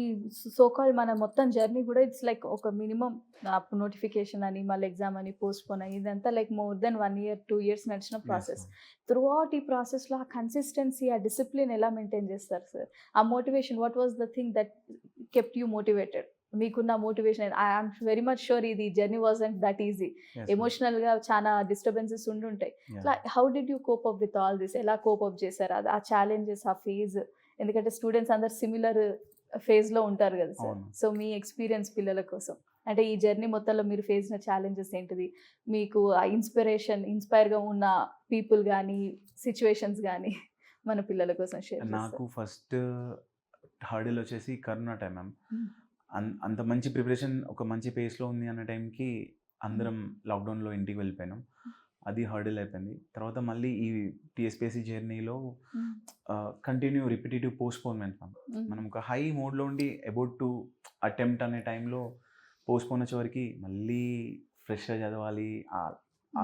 సోకాల్ మన మొత్తం జర్నీ కూడా ఇట్స్ లైక్ ఒక మినిమం అప్పుడు నోటిఫికేషన్ అని మళ్ళీ ఎగ్జామ్ అని పోస్ట్పోన్ అయ్యి ఇదంతా like more than 1 year 2 years నడిచిన ప్రాసెస్. త్రూ అవుట్ ఈ ప్రాసెస్లో ఆ కన్సిస్టెన్సీ, ఆ డిసిప్లిన్ ఎలా మెయింటైన్ చేస్తారు సార్? ఆ motivation, what was the thing that kept you motivated? మీకున్న motivation, I'm very much sure ఇది జర్నీ వాజంట్ దట్ ఈజీ, ఎమోషనల్గా చాలా డిస్టర్బెన్సెస్ ఉండుంటాయి. How did you cope up with all this? ఎలా కోప్ అప్ చేశారు ఆ ఛాలెంజెస్, ఆ ఫేజ్? ఎందుకంటే స్టూడెంట్స్ అందరు సిమిలర్ ఫేజ్లో ఉంటారు కదా సార్. సో మీ ఎక్స్పీరియన్స్ పిల్లల కోసం, అంటే ఈ జర్నీ మొత్తంలో మీరు ఫేస్ చేసిన ఛాలెంజెస్ ఏంటిది? మీకు ఆ ఇన్స్పైర్గా ఉన్న పీపుల్ కానీ సిచ్యువేషన్స్ కానీ మన పిల్లల కోసం షేర్ చేస్తారు. నాకు ఫస్ట్ హర్డిల్ వచ్చేసి కరోనా టైం మ్యామ్. అంత మంచి ప్రిపరేషన్ ఒక మంచి పేస్లో ఉంది అన్న టైంకి అందరం లాక్డౌన్లో ఇంటికి వెళ్ళిపోయినాం. అది హర్డిల్ అయిపోయింది. తర్వాత మళ్ళీ ఈ టీఎస్పీఎస్సీ జర్నీలో కంటిన్యూ రిపిటేటివ్ పోస్ట్పోన్మెంట్ మ్యామ్. మనం ఒక హై మోడ్లో ఉండి అబౌట్ టు అటెంప్ట్ అనే టైంలో పోస్ట్పోన్ వచ్చేవరకు మళ్ళీ ఫ్రెష్గా చదవాలి. ఆ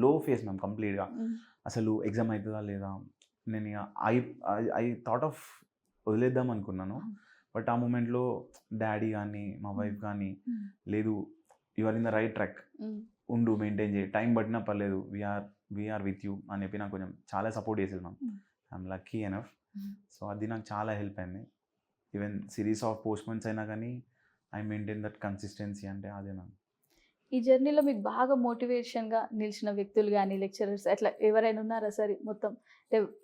లో ఫేస్ మ్యామ్ కంప్లీట్గా. అసలు ఎగ్జామ్ అవుతుందా లేదా, నేను ఐ థాట్ ఆఫ్ వదిలేద్దాం అనుకున్నాను. బట్ ఆ మూమెంట్లో డాడీ కానీ మా వైఫ్ కానీ, లేదు you are in the right track, ఉండు, మెయింటైన్ చేయి, టైం పట్టినా పర్లేదు, వీఆర్ విత్ యూ అని చెప్పి నాకు కొంచెం చాలా సపోర్ట్ చేసేది ma'am. I'm lucky enough. So అది నాకు చాలా హెల్ప్ అయింది. ఈవెన్ సిరీస్ ఆఫ్ పోస్ట్పోన్స్ అయినా కానీ ఐ మెయింటైన్ దట్ కన్సిస్టెన్సీ. అంటే అదే మ్యామ్. ఈ జర్నీలో మీకు బాగా మోటివేషన్గా నిలిచిన వ్యక్తులు కానీ, లెక్చరర్స్ అట్లా ఎవరైనా ఉన్నారా సార్ మొత్తం,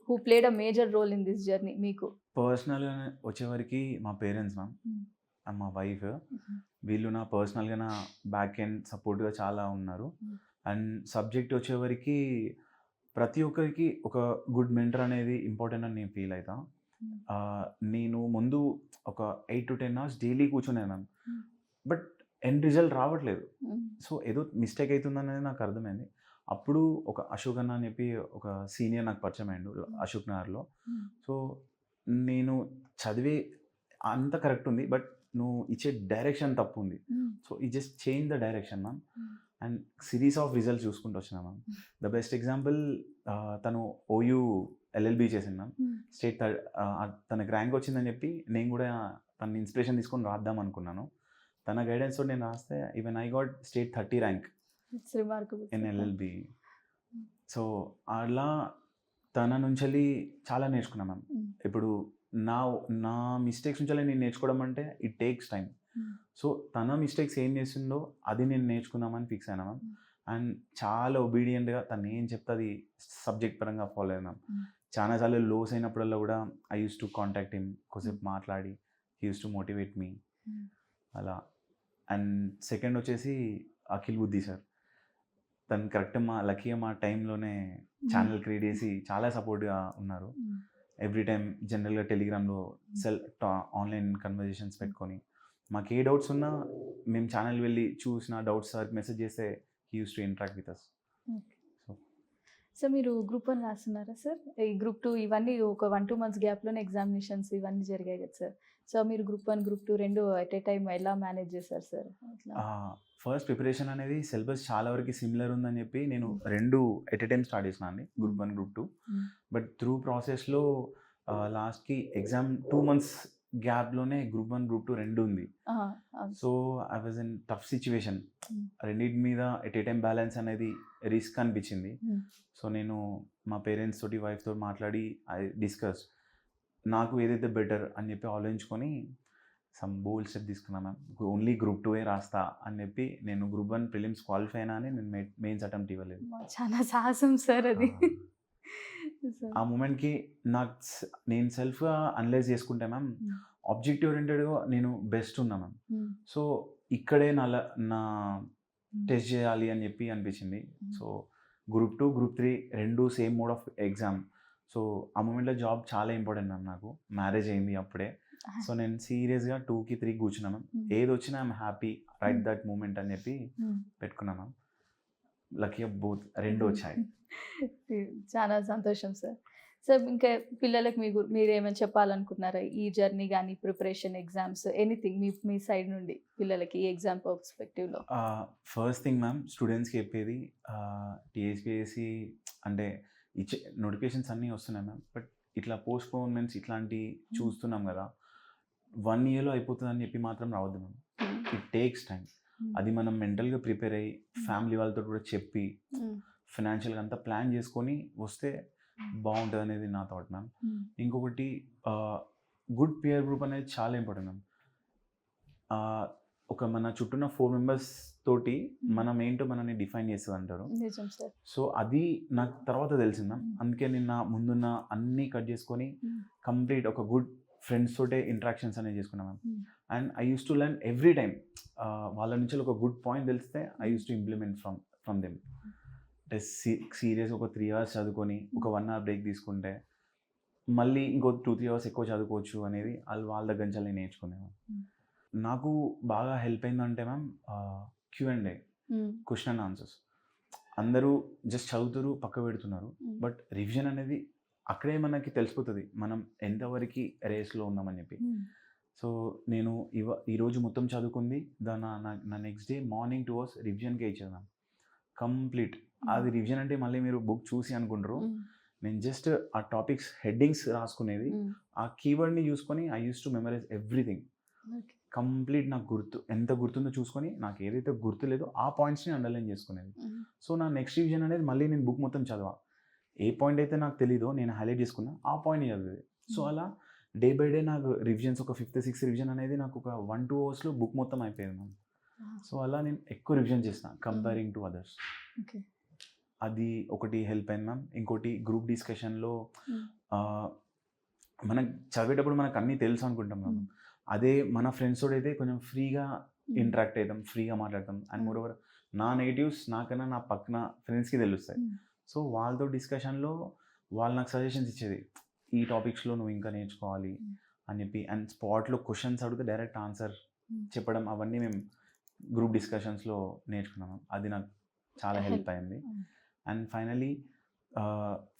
who played a major role in this journey మీకు? పర్సనల్గా వచ్చేవరకు మా పేరెంట్స్ మ్యామ్, మా వైఫ్, వీళ్ళు నా పర్సనల్గా నా బ్యాక్ ఎండ్ సపోర్ట్గా చాలా ఉన్నారు. అండ్ సబ్జెక్ట్ వచ్చేవరకు ప్రతి ఒక్కరికి ఒక గుడ్ మెంటర్ అనేది ఇంపార్టెంట్ అని నేను ఫీల్ అవుతా. నేను ముందు ఒక 8 to 10 hours డైలీ కూర్చున్నాను మ్యామ్, బట్ ఎండ్ రిజల్ట్ రావట్లేదు. సో ఏదో మిస్టేక్ అవుతుందనేది నాకు అర్థమైంది. అప్పుడు ఒక అశోక్ అన్న అని చెప్పి ఒక సీనియర్ నాకు పరిచయం అయ్యిండు అశోక్ నగర్లో. సో నేను చదివే అంత కరెక్ట్ ఉంది, బట్ నువ్వు ఇచ్చే డైరెక్షన్ తప్పు ఉంది. సో ఈ just change the direction ma'am. And series of results చూసుకుంటూ వచ్చినా మ్యామ్. ద బెస్ట్ ఎగ్జాంపుల్, తను OU LLB చేసింది మ్యామ్. స్టేట్ తనకు ర్యాంక్ వచ్చిందని చెప్పి నేను కూడా తన ఇన్స్పిరేషన్ తీసుకొని రాద్దాం అనుకున్నాను. తన గైడెన్స్ తోటి నేను రాస్తే even I got state 30 rank in LLB. So అలా తన నుంచి చాలా నేర్చుకున్నాను మ్యామ్. ఇప్పుడు నా మిస్టేక్స్ నుంచి నేను నేర్చుకోవడం అంటే ఇట్ టేక్స్ టైం. సో తన మిస్టేక్స్ ఏం చేసిందో అది నేను నేర్చుకుందామని ఫిక్స్ అయినా మ్యామ్. అండ్ చాలా ఒబీడియంట్గా తను ఏం చెప్తే అది సబ్జెక్ట్ పరంగా ఫాలో అయినాం. చాలాసార్లు లోస్ అయినప్పుడల్లా కూడా I use to contact him, కొద్దిసేపు మాట్లాడి హీ యూస్ టు మోటివేట్ మీ అలా. అండ్ సెకండ్ వచ్చేసి అఖిల్ బుద్ధి సార్. తను కరెక్ట్ లక్కీగా మా టైంలోనే ఛానల్ క్రియేట్ చేసి చాలా సపోర్ట్గా ఉన్నారు. ఎవ్రీ టైం జనరల్గా టెలిగ్రామ్లో ఆన్లైన్ కన్వర్జేషన్స్ పెట్టుకొని మాకు ఏ డౌట్స్ ఉన్నా మేము ఛానల్ వెళ్ళి చూసిన డౌట్స్ సార్కి మెసేజ్ చేస్తే he use to interact with us. So మీరు గ్రూప్ 1 రాస్తున్నారా సార్? ఈ గ్రూప్ 2 ఇవన్నీ ఒక 1-2 months గ్యాప్లోనే ఎగ్జామినేషన్స్ ఇవన్నీ జరిగాయి కదా సార్. సో మీరు గ్రూప్ 1 గ్రూప్ 2 రెండు ఎట్ ఏ టైం ఎలా మేనేజ్ చేశారు సార్? ఫస్ట్ ప్రిపరేషన్ అనేది సిలబస్ చాలా వరకు సిమిలర్ ఉందని చెప్పి నేను 2 ఎట్ ఏ టైం స్టార్ట్ చేసిన అండి, గ్రూప్ 1 గ్రూప్ 2. బట్ త్రూ ప్రాసెస్లో లాస్ట్కి ఎగ్జామ్ 2 months గ్యాప్లోనే గ్రూప్ 1 గ్రూప్ 2 రెండు ఉంది. So I was in tough situation. రెండింటి మీద ఎట్ ఏ టైం బ్యాలెన్స్ అనేది రిస్క్ అనిపించింది. సో నేను మా పేరెంట్స్ తోటి వైఫ్ తోటి మాట్లాడి ఐ డిస్కస్ నాకు ఏదైతే బెటర్ అని చెప్పి ఆలోచించుకొని సమ్ బోల్డ్ స్టెప్ తీసుకున్నా మ్యామ్. ఓన్లీ గ్రూప్ 2 రాస్తా అని చెప్పి నేను గ్రూప్ 1 ప్రిలిమ్స్ క్వాలిఫై అయినా అని నేను మెయిన్స్ అటెంప్ట్ ఇవ్వలేదు. చాలా సాహసం సార్ అది. ఆ మూమెంట్కి నేను సెల్ఫ్గా అనలైజ్ చేసుకుంటే మ్యామ్ ఆబ్జెక్టివ్ ఓరియంటెడ్గా నేను బెస్ట్ ఉన్నా మ్యామ్. సో ఇక్కడే నా టెస్ట్ చేయాలి అని చెప్పి అనిపించింది. సో గ్రూప్ 2 గ్రూప్ 3 రెండు same mode of exam. So ఆ మూమెంట్లో జాబ్ చాలా ఇంపార్టెంట్ మ్యామ్. నాకు మ్యారేజ్ అయింది అప్పుడే. సో నేను సీరియస్గా 2కి 3 కూర్చున్నా మ్యామ్. ఏది వచ్చినా I'm happy right that moment అని చెప్పి పెట్టుకున్నా మ్యామ్. లక్కీగా బోత్ రెండు వచ్చాయి. చాలా సంతోషం సార్. సార్ ఇంకా పిల్లలకు మీరు ఏమైనా చెప్పాలనుకున్నారా ఈ జర్నీ కానీ ప్రిపరేషన్ ఎగ్జామ్స్ ఎనీథింగ్ మీ సైడ్ నుండి పిల్లలకి ఈ ఎగ్జామ్ పర్స్పెక్టివ్లో? ఫస్ట్ థింగ్ మ్యామ్ స్టూడెంట్స్కి చెప్పేది టీఎస్పీఎస్సి అంటే ఇచ్చే నోటిఫికేషన్స్ అన్నీ వస్తున్నాయి మ్యామ్. బట్ ఇట్లా పోస్ట్పోన్మెంట్స్ ఇట్లాంటి చూస్తున్నాం కదా, 1 yearలో అయిపోతుందని చెప్పి మాత్రం రావద్దు మ్యామ్. It takes time. అది మనం మెంటల్గా ప్రిపేర్ అయ్యి ఫ్యామిలీ వాళ్ళతో కూడా చెప్పి ఫినాన్షియల్గా అంతా ప్లాన్ చేసుకొని వస్తే బాగుంటుంది అనేది నా థాట్ మ్యామ్. ఇంకొకటి గుడ్ పియర్ గ్రూప్ అనేది చాలా ఇంపార్టెంట్ మ్యామ్. ఒక మన చుట్టూన్న 4 members తోటి మనం ఏంటో మనల్ని డిఫైన్ చేస్తుంది అంటారు. సో అది నాకు తర్వాత తెలిసింది మ్యామ్. అందుకే నేను నా ముందున్న అన్నీ కట్ చేసుకొని కంప్లీట్ ఒక గుడ్ ఫ్రెండ్స్ తోటే ఇంట్రాక్షన్స్ అనేది చేసుకున్నాను ma'am. And I use to learn every time. వాళ్ళ నుంచి ఒక గుడ్ పాయింట్ తెలిస్తే I use to implement from them. అంటే సీరియస్ ఒక 3 hours చదువుకొని ఒక 1 hour బ్రేక్ తీసుకుంటే మళ్ళీ ఇంకో 2-3 hours ఎక్కువ చదువుకోవచ్చు అనేది వాళ్ళ దగ్గర నుంచి నేను నేర్చుకున్నాను. నాకు బాగా హెల్ప్ అయిందంటే ma'am Q&A, question and answers. అందరూ జస్ట్ చదువుతారు పక్క పెడుతున్నారు, బట్ రివిజన్ అనేది అక్కడే మనకి తెలిసిపోతుంది మనం ఎంతవరకు రేస్లో ఉన్నామని చెప్పి. సో నేను ఈరోజు మొత్తం చదువుకుంది నా నెక్స్ట్ డే మార్నింగ్ 2 hours రివిజన్కే ఇచ్చాను మ్యామ్ కంప్లీట్. అది రివిజన్ అంటే మళ్ళీ మీరు బుక్ చూసి అనుకుంటారు, నేను జస్ట్ ఆ టాపిక్స్ హెడ్డింగ్స్ రాసుకునేది, ఆ కీవర్డ్ని చూసుకొని I use to memorize everything complete. నాకు ఎంత గుర్తుందో చూసుకొని నాకు ఏదైతే గుర్తు లేదో ఆ పాయింట్స్ని అండర్లైన్ చేసుకునేది. సో నా నెక్స్ట్ రివిజన్ అనేది మళ్ళీ నేను బుక్ మొత్తం చదవా, ఏ పాయింట్ అయితే నాకు తెలీదో నేను హైలైట్ చేసుకున్నా ఆ పాయింట్ని చదివేది. సో అలా డే బై డే నాకు రివిజన్స్ ఒక 5th 6th రివిజన్ అనేది నాకు ఒక 1-2 hours బుక్ మొత్తం అయిపోయింది మ్యామ్. సో అలా నేను ఎక్కువ రివిజన్ చేసిన కంపేరింగ్ టు అదర్స్. అది ఒకటి హెల్ప్ అయింది మ్యామ్. ఇంకోటి గ్రూప్ డిస్కషన్లో మనకు చదివేటప్పుడు మనకు అన్నీ తెలుసు అనుకుంటాం మ్యామ్. అదే మన ఫ్రెండ్స్ తోటి అయితే కొంచెం ఫ్రీగా ఇంటరాక్ట్ అవుతాం, ఫ్రీగా మాట్లాడతాం. అండ్ మోర్ ఓవర్ నా నెగిటివ్స్ నాకన్నా నా పక్కన ఫ్రెండ్స్కి తెలుస్తాయి. సో వాళ్ళతో డిస్కషన్లో వాళ్ళు నాకు సజెషన్స్ ఇచ్చేది, ఈ టాపిక్స్లో నువ్వు ఇంకా నేర్చుకోవాలి అని చెప్పి. అండ్ స్పాట్లో క్వశ్చన్స్ అడిగితే డైరెక్ట్ ఆన్సర్ చెప్పడం, అవన్నీ మేము గ్రూప్ డిస్కషన్స్లో నేర్చుకున్నాము. అది నాకు చాలా హెల్ప్ అయింది. And finally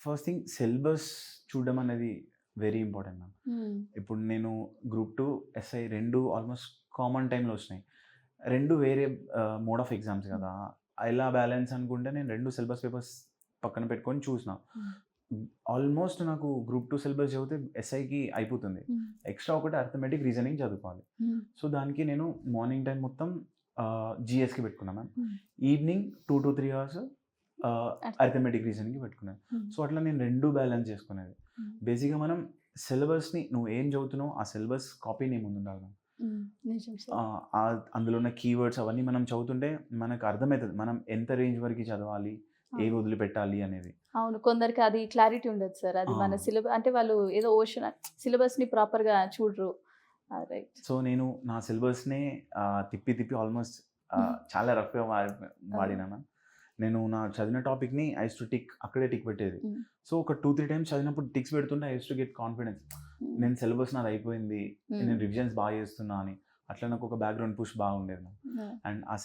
first thing syllabus చూడడం అనేది వెరీ ఇంపార్టెంట్ మ్యామ్. ఇప్పుడు నేను గ్రూప్ 2 SI రెండు ఆల్మోస్ట్ కామన్ టైంలో వచ్చినాయి. రెండు వేరే మోడ్ ఆఫ్ ఎగ్జామ్స్ కదా, ఎలా బ్యాలెన్స్ అనుకుంటే నేను 2 సిలబస్ పేపర్స్ పక్కన పెట్టుకొని చూసిన. ఆల్మోస్ట్ నాకు గ్రూప్ 2 సిలబస్ చదివితే SIకి అయిపోతుంది. ఎక్స్ట్రా ఒకటి అర్థమెటిక్ రీజనింగ్ చదువుకోవాలి. సో దానికి నేను మార్నింగ్ టైం మొత్తం GSకి పెట్టుకున్నాను ma'am. Evening 2 to 3 hours arithmetic రీజనింగ్కి పెట్టుకున్నాను. సో అట్లా నేను 2 బ్యాలెన్స్ చేసుకునేది. బేసిక్గా మనం సిలబస్ని నువ్వు ఏం చదువుతున్నావు ఆ సిలబస్ కాపీ నీ ముందు ఉండాలి. అందులో ఉన్న కీవర్డ్స్ అవన్నీ మనం చదువుతుంటే మనకు అర్థమవుతుంది మనం ఎంత రేంజ్ వరకు చదవాలి, ఏ వదిలిపెట్టాలి అనేది. అవును, కొందరికి అది క్లారిటీ ఉండదు సార్. అది మన సిలబస్ అంటే వాళ్ళు ఏదో ఓషన్ సిలబస్ని ప్రాపర్గా చూడరు. రైట్. సో నేను నా సిలబస్నే తిప్పి ఆల్మోస్ట్ చాలా రఫ్గా వాడినా. నేను నా చదివిన టాపిక్ని ఐ యూస్ టు టిక్, అక్కడే టిక్ పెట్టేది. సో ఒక 2-3 times చదివినప్పుడు టిక్స్ పెడుతుంటే I use to get confidence, నేను సిలబస్ నాది అయిపోయింది, నేను రివిజన్స్ బాగా చేస్తున్నా అని. అట్లా నాకు ఒక బ్యాక్గ్రౌండ్ పుష్ బాగుండేది. అండ్ ఆ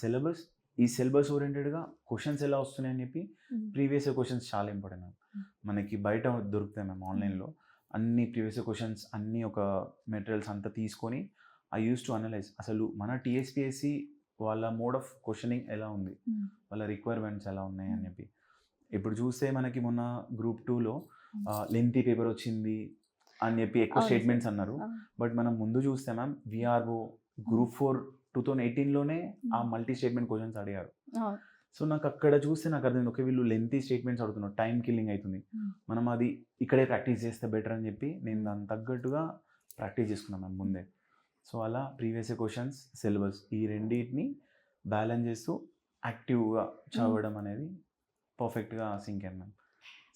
ఈ సిలబస్ ఓరియంటెడ్గా క్వశ్చన్స్ ఎలా వస్తున్నాయి అని చెప్పి ప్రీవియస్ క్వశ్చన్స్ చాలా ఇంపార్టెంట్. మనకి బయట దొరుకుతాయి మ్యామ్ ఆన్లైన్లో అన్ని ప్రీవియస్ క్వశ్చన్స్ అన్నీ ఒక మెటీరియల్స్ అంతా తీసుకొని ఐ యూస్ టు అనలైజ్ అసలు మన TSPSC వాళ్ళ మోడ్ ఆఫ్ క్వశ్చనింగ్ ఎలా ఉంది, వాళ్ళ రిక్వైర్మెంట్స్ ఎలా ఉన్నాయి అని చెప్పి. ఇప్పుడు చూస్తే మనకి మొన్న గ్రూప్ 2లో లెంతీ పేపర్ వచ్చింది అని చెప్పి ఎక్కువ స్టేట్మెంట్స్ అన్నారు. బట్ మనం ముందు చూస్తే మ్యామ్ VRO గ్రూప్ 4 2018లోనే ఆ మల్టీ స్టేట్మెంట్ క్వశ్చన్స్ అడిగారు. సో నాకు అక్కడ చూస్తే నాకు అర్థమైంది, ఓకే వీళ్ళు లెంతీ స్టేట్మెంట్స్ అడుగుతున్నారు, టైం కిల్లింగ్ అవుతుంది, మనం అది ఇక్కడే ప్రాక్టీస్ చేస్తే బెటర్ అని చెప్పి నేను దానికి తగ్గట్టుగా ప్రాక్టీస్ చేసుకున్నాను మ్యామ్ ముందే. సో అలా ప్రీవియస్ క్వశ్చన్స్, సిలబస్ ఈ రెండింటిని బ్యాలెన్స్ చేస్తూ యాక్టివ్గా చదవడం అనేది పర్ఫెక్ట్గా సింక్ అయ్యాను మ్యామ్.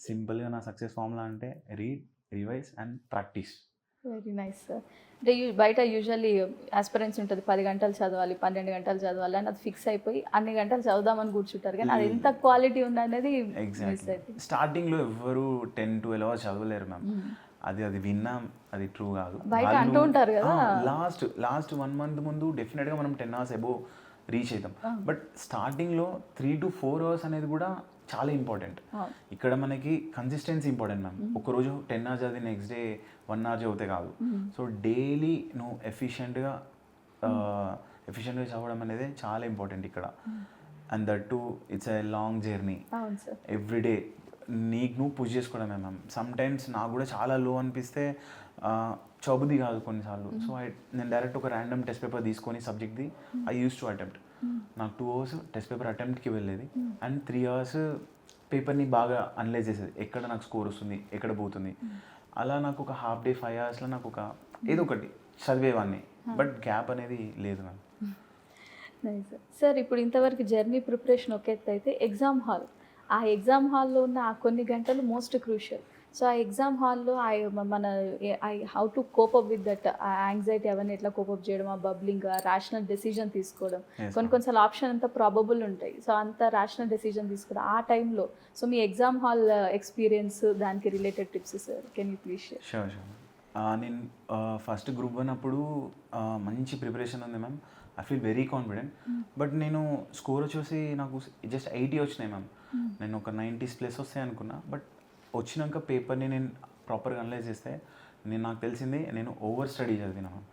సింపుల్గా నా సక్సెస్ ఫార్ములా అంటే read, revise and practice. Very nice sir. అంటే బయట యూజువల్లీ ఆస్పిరెంట్స్ ఉంటుంది 10 గంటలు చదవాలి, 12 గంటలు చదవాలి అని అది ఫిక్స్ అయిపోయి అన్ని గంటలు చదువుదామని కూర్చుంటారు, కానీ అది ఎంత క్వాలిటీ ఉందనేది మిస్ ఎగ్జాక్ట్లీ. అవుతుంది. స్టార్టింగ్లో ఎవ్వరు 10-12 అవర్స్ చదవలేరు మ్యామ్. అది విన్నాం, అది ట్రూ కాదు. బయట అంటూ ఉంటారు కదా. లాస్ట్ 1 month ముందు డెఫినెట్గా మనం 10 hours అబోవ్ రీచ్ అవుతాం. బట్ స్టార్టింగ్లో 3 to 4 hours అనేది కూడా చాలా ఇంపార్టెంట్. ఇక్కడ మనకి కన్సిస్టెన్సీ ఇంపార్టెంట్ మ్యామ్. ఒకరోజు 10 hours చదివి నెక్స్ట్ డే 1 hour చదివితే కాదు. సో డైలీ నువ్వు ఎఫిషియెంట్గా చదవడం అనేది చాలా ఇంపార్టెంట్ ఇక్కడ. And that to it's a long journey. Everyday నీకు నువ్వు పుష్ చేసుకోవడమే మ్యామ్. సమ్ టైమ్స్ నాకు కూడా చాలా లో అనిపిస్తే చదువుది కాదు కొన్నిసార్లు. సో నేను డైరెక్ట్ ఒక ర్యాండమ్ టెస్ట్ పేపర్ తీసుకొని సబ్జెక్ట్ది ఐ యూస్ టు అటెంప్ట్. నాకు 2 hours టెస్ట్ పేపర్ అటెంప్ట్కి వెళ్ళేది అండ్ 3 hours పేపర్ని బాగా అనలైజ్ చేసేది, ఎక్కడ నాకు స్కోర్ వస్తుంది, ఎక్కడ పోతుంది. అలా నాకు ఒక హాఫ్ డే 5 hours నాకు ఒక ఏదో ఒకటి చదివేవాడిని. బట్ గ్యాప్ అనేది లేదు మ్యామ్. సార్ ఇప్పుడు ఇంతవరకు జర్నీ ప్రిపరేషన్ ఒక ఎత్తు అయితే ఎగ్జామ్ హాల్, ఆ ఎగ్జామ్ హాల్లో ఉన్న ఆ కొన్ని గంటలు మోస్ట్ క్రూషియల్. సో ఆ ఎగ్జామ్ హాల్లో మన how to cope up with that ఆ యాంగ్జైటీ అవన్నీ ఎట్లా కోప్ అప్ చేయడం, ఆ బబ్లింగ్, ఆ ర్యాషనల్ డెసిజన్ తీసుకోవడం. కొన్నిసార్లు ఆప్షన్ అంతా ప్రాబబుల్ ఉంటాయి, సో అంత ర్యాషనల్ డెసిజన్ తీసుకోవడం ఆ టైంలో. సో మీ ఎగ్జామ్ హాల్ ఎక్స్పీరియన్స్, దానికి related tips sir, can you please share? Sure. నేను ఫస్ట్ గ్రూప్ 1 అప్పుడు మంచి ప్రిపరేషన్ ఉంది ma'am. I feel very confident. But నేను స్కోర్ వచ్చేసి నాకు జస్ట్ 80 వచ్చినాయి మ్యామ్. నేను ఒక 90+ వస్తాయి అనుకున్నా. బట్ వచ్చినాక పేపర్ని నేను ప్రాపర్గా అనలైజ్ చేస్తే నాకు తెలిసింది నేను ఓవర్ స్టడీ చదివినా మ్యామ్.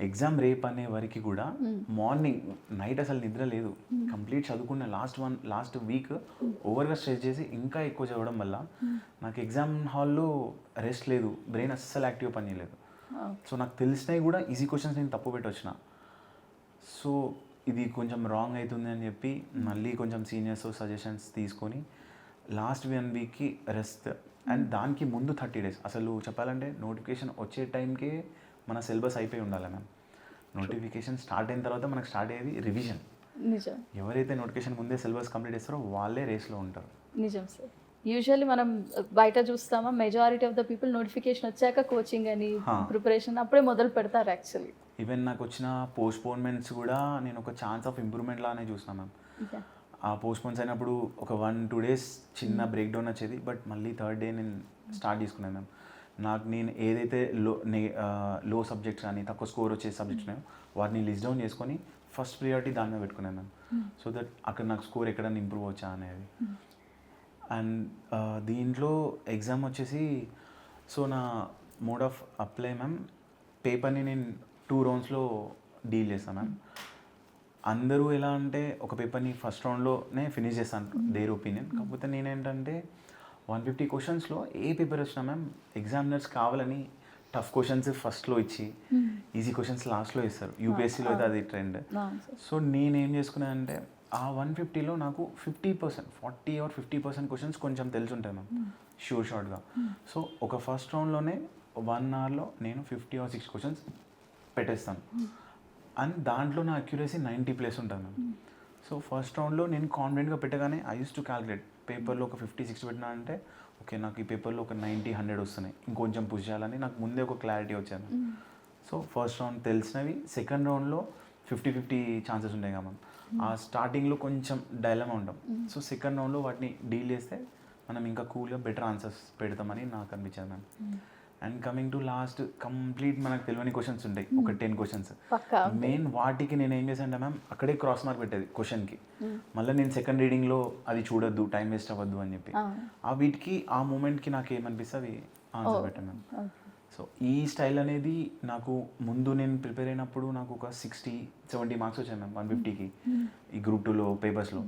ఎగ్జామ్ రేపు అనే వరకు కూడా మార్నింగ్ నైట్ అసలు నిద్ర లేదు. కంప్లీట్ చదువుకున్న లాస్ట్ వీక్ ఓవర్గా స్ట్రెస్ చేసి ఇంకా ఎక్కువ చదవడం వల్ల నాకు ఎగ్జామ్ హాల్లో రెస్ట్ లేదు, బ్రెయిన్ అస్సలు యాక్టివ్గా పని చేయలేదు. సో నాకు తెలిసినవి కూడా ఈజీ క్వశ్చన్స్ నేను తప్పు పెట్టి వచ్చిన. సో ఇది కొంచెం రాంగ్ అవుతుంది అని చెప్పి మళ్ళీ కొంచెం సీనియర్స్ సజెషన్స్ తీసుకొని లాస్ట్ 1 weekకి రెస్ట్. అండ్ దానికి ముందు 30 days అసలు చెప్పాలంటే నోటిఫికేషన్ వచ్చే టైంకే మన సిలబస్ అయిపోయి ఉండాలి మ్యామ్. నోటిఫికేషన్ స్టార్ట్ అయిన తర్వాత మనకు స్టార్ట్ అయ్యేది రివిజన్. నిజం. ఎవరైతే నోటిఫికేషన్ ముందే సిలబస్ కంప్లీట్ చేస్తారో వాళ్ళే రేస్లో ఉంటారు. నిజం సార్. యూజువల్లీ మనం బయట చూస్తామా, majority of the people notification వచ్చాక కోచింగ్ అని ప్రిపరేషన్ అప్పుడే మొదలు పెడతారు యాక్చువల్లీ. ఈవెన్ నాకు వచ్చిన పోస్ట్పోన్మెంట్స్ కూడా నేను ఒక ఛాన్స్ ఆఫ్ ఇంప్రూవ్మెంట్ లానే చూసినా మ్యామ్. ఆ పోస్ట్పోన్స్ అయినప్పుడు ఒక 1-2 days చిన్న బ్రేక్ డౌన్ వచ్చేది. బట్ మళ్ళీ 3rd day నేను స్టార్ట్ చేసుకున్నాను మ్యామ్. నేను ఏదైతే లో సబ్జెక్ట్స్ కానీ తక్కువ స్కోర్ వచ్చే సబ్జెక్ట్స్ ఉన్నాయో వాటిని లిస్ట్ డౌన్ చేసుకొని ఫస్ట్ ప్రియారిటీ దాని మీద పెట్టుకున్నాను మ్యామ్. సో దట్ అక్కడ నాకు స్కోర్ ఎక్కడైనా ఇంప్రూవ్ వచ్చా అనేది. అండ్ దీంట్లో ఎగ్జామ్ వచ్చేసి సో నా మోడ్ ఆఫ్ అప్లై మ్యామ్, పేపర్ని నేను 2 roundsలో డీల్ చేస్తాను మ్యామ్. అందరూ ఎలా అంటే ఒక పేపర్ని ఫస్ట్ రౌండ్లోనే ఫినిష్ చేస్తాను, దేర్ ఒపీనియన్. కాకపోతే నేనేంటంటే 150 questions ఏ పేపర్ వచ్చినా మ్యామ్ ఎగ్జామినర్స్ కావాలని టఫ్ క్వశ్చన్స్ ఫస్ట్లో ఇచ్చి ఈజీ క్వశ్చన్స్ లాస్ట్లో ఇస్తారు. యూపీఎస్సీలో అయితే అది ట్రెండ్. సో నేనేం చేసుకున్నానంటే ఆ 150లో నాకు 50%, 40 or 50% క్వశ్చన్స్ కొంచెం తెలిసి ఉంటాయి మ్యామ్ షార్ట్గా. సో ఒక ఫస్ట్ రౌండ్లోనే 1 hourలో నేను 50 or 60 questions పెట్టేస్తాను. అండ్ దాంట్లో నా అక్యురసీ 90+ ఉంటుంది మ్యామ్. సో ఫస్ట్ రౌండ్లో నేను కాన్ఫిడెంట్గా పెట్టగానే ఐ యూస్ టు క్యాలిక్యులేట్, పేపర్లో ఒక 50-60 పెట్టినా అంటే ఓకే నాకు ఈ పేపర్లో ఒక 90-100 వస్తున్నాయి, ఇంకొంచెం పుష్ చేయాలని నాకు ముందే ఒక క్లారిటీ వచ్చాను. సో ఫస్ట్ రౌండ్ తెలిసినవి, సెకండ్ రౌండ్లో 50-50 ఛాన్సెస్ ఉంటాయి కదా మ్యామ్. ఆ స్టార్టింగ్లో కొంచెం డైలమా ఉంటాం. సో సెకండ్ రౌండ్లో వాటిని డీల్ చేస్తే మనం ఇంకా కూల్గా బెటర్ ఆన్సర్స్ పెడతామని నాకు అనిపించింది ma'am. And coming to last complete మనకు తెలియని క్వశ్చన్స్ ఉంటాయి, ఒక 10 questions. మెయిన్ వాటికి నేను ఏం చేశాను మ్యామ్, అక్కడే క్రాస్ మార్క్ పెట్టేది క్వశ్చన్కి. మళ్ళీ నేను సెకండ్ రీడింగ్లో అది చూడొద్దు, టైం వేస్ట్ అవ్వద్దు అని చెప్పి ఆ వీటికి ఆ మూమెంట్కి నాకు ఏమనిపిస్తే అవి ఆన్సర్ పెట్టాను మ్యామ్. సో ఈ స్టైల్ అనేది నాకు ముందు నేను ప్రిపేర్ అయినప్పుడు నాకు ఒక 60-70 మార్క్స్ వచ్చాయి మ్యామ్ 150కి ఈ గ్రూప్ 2లో పేపర్స్లో.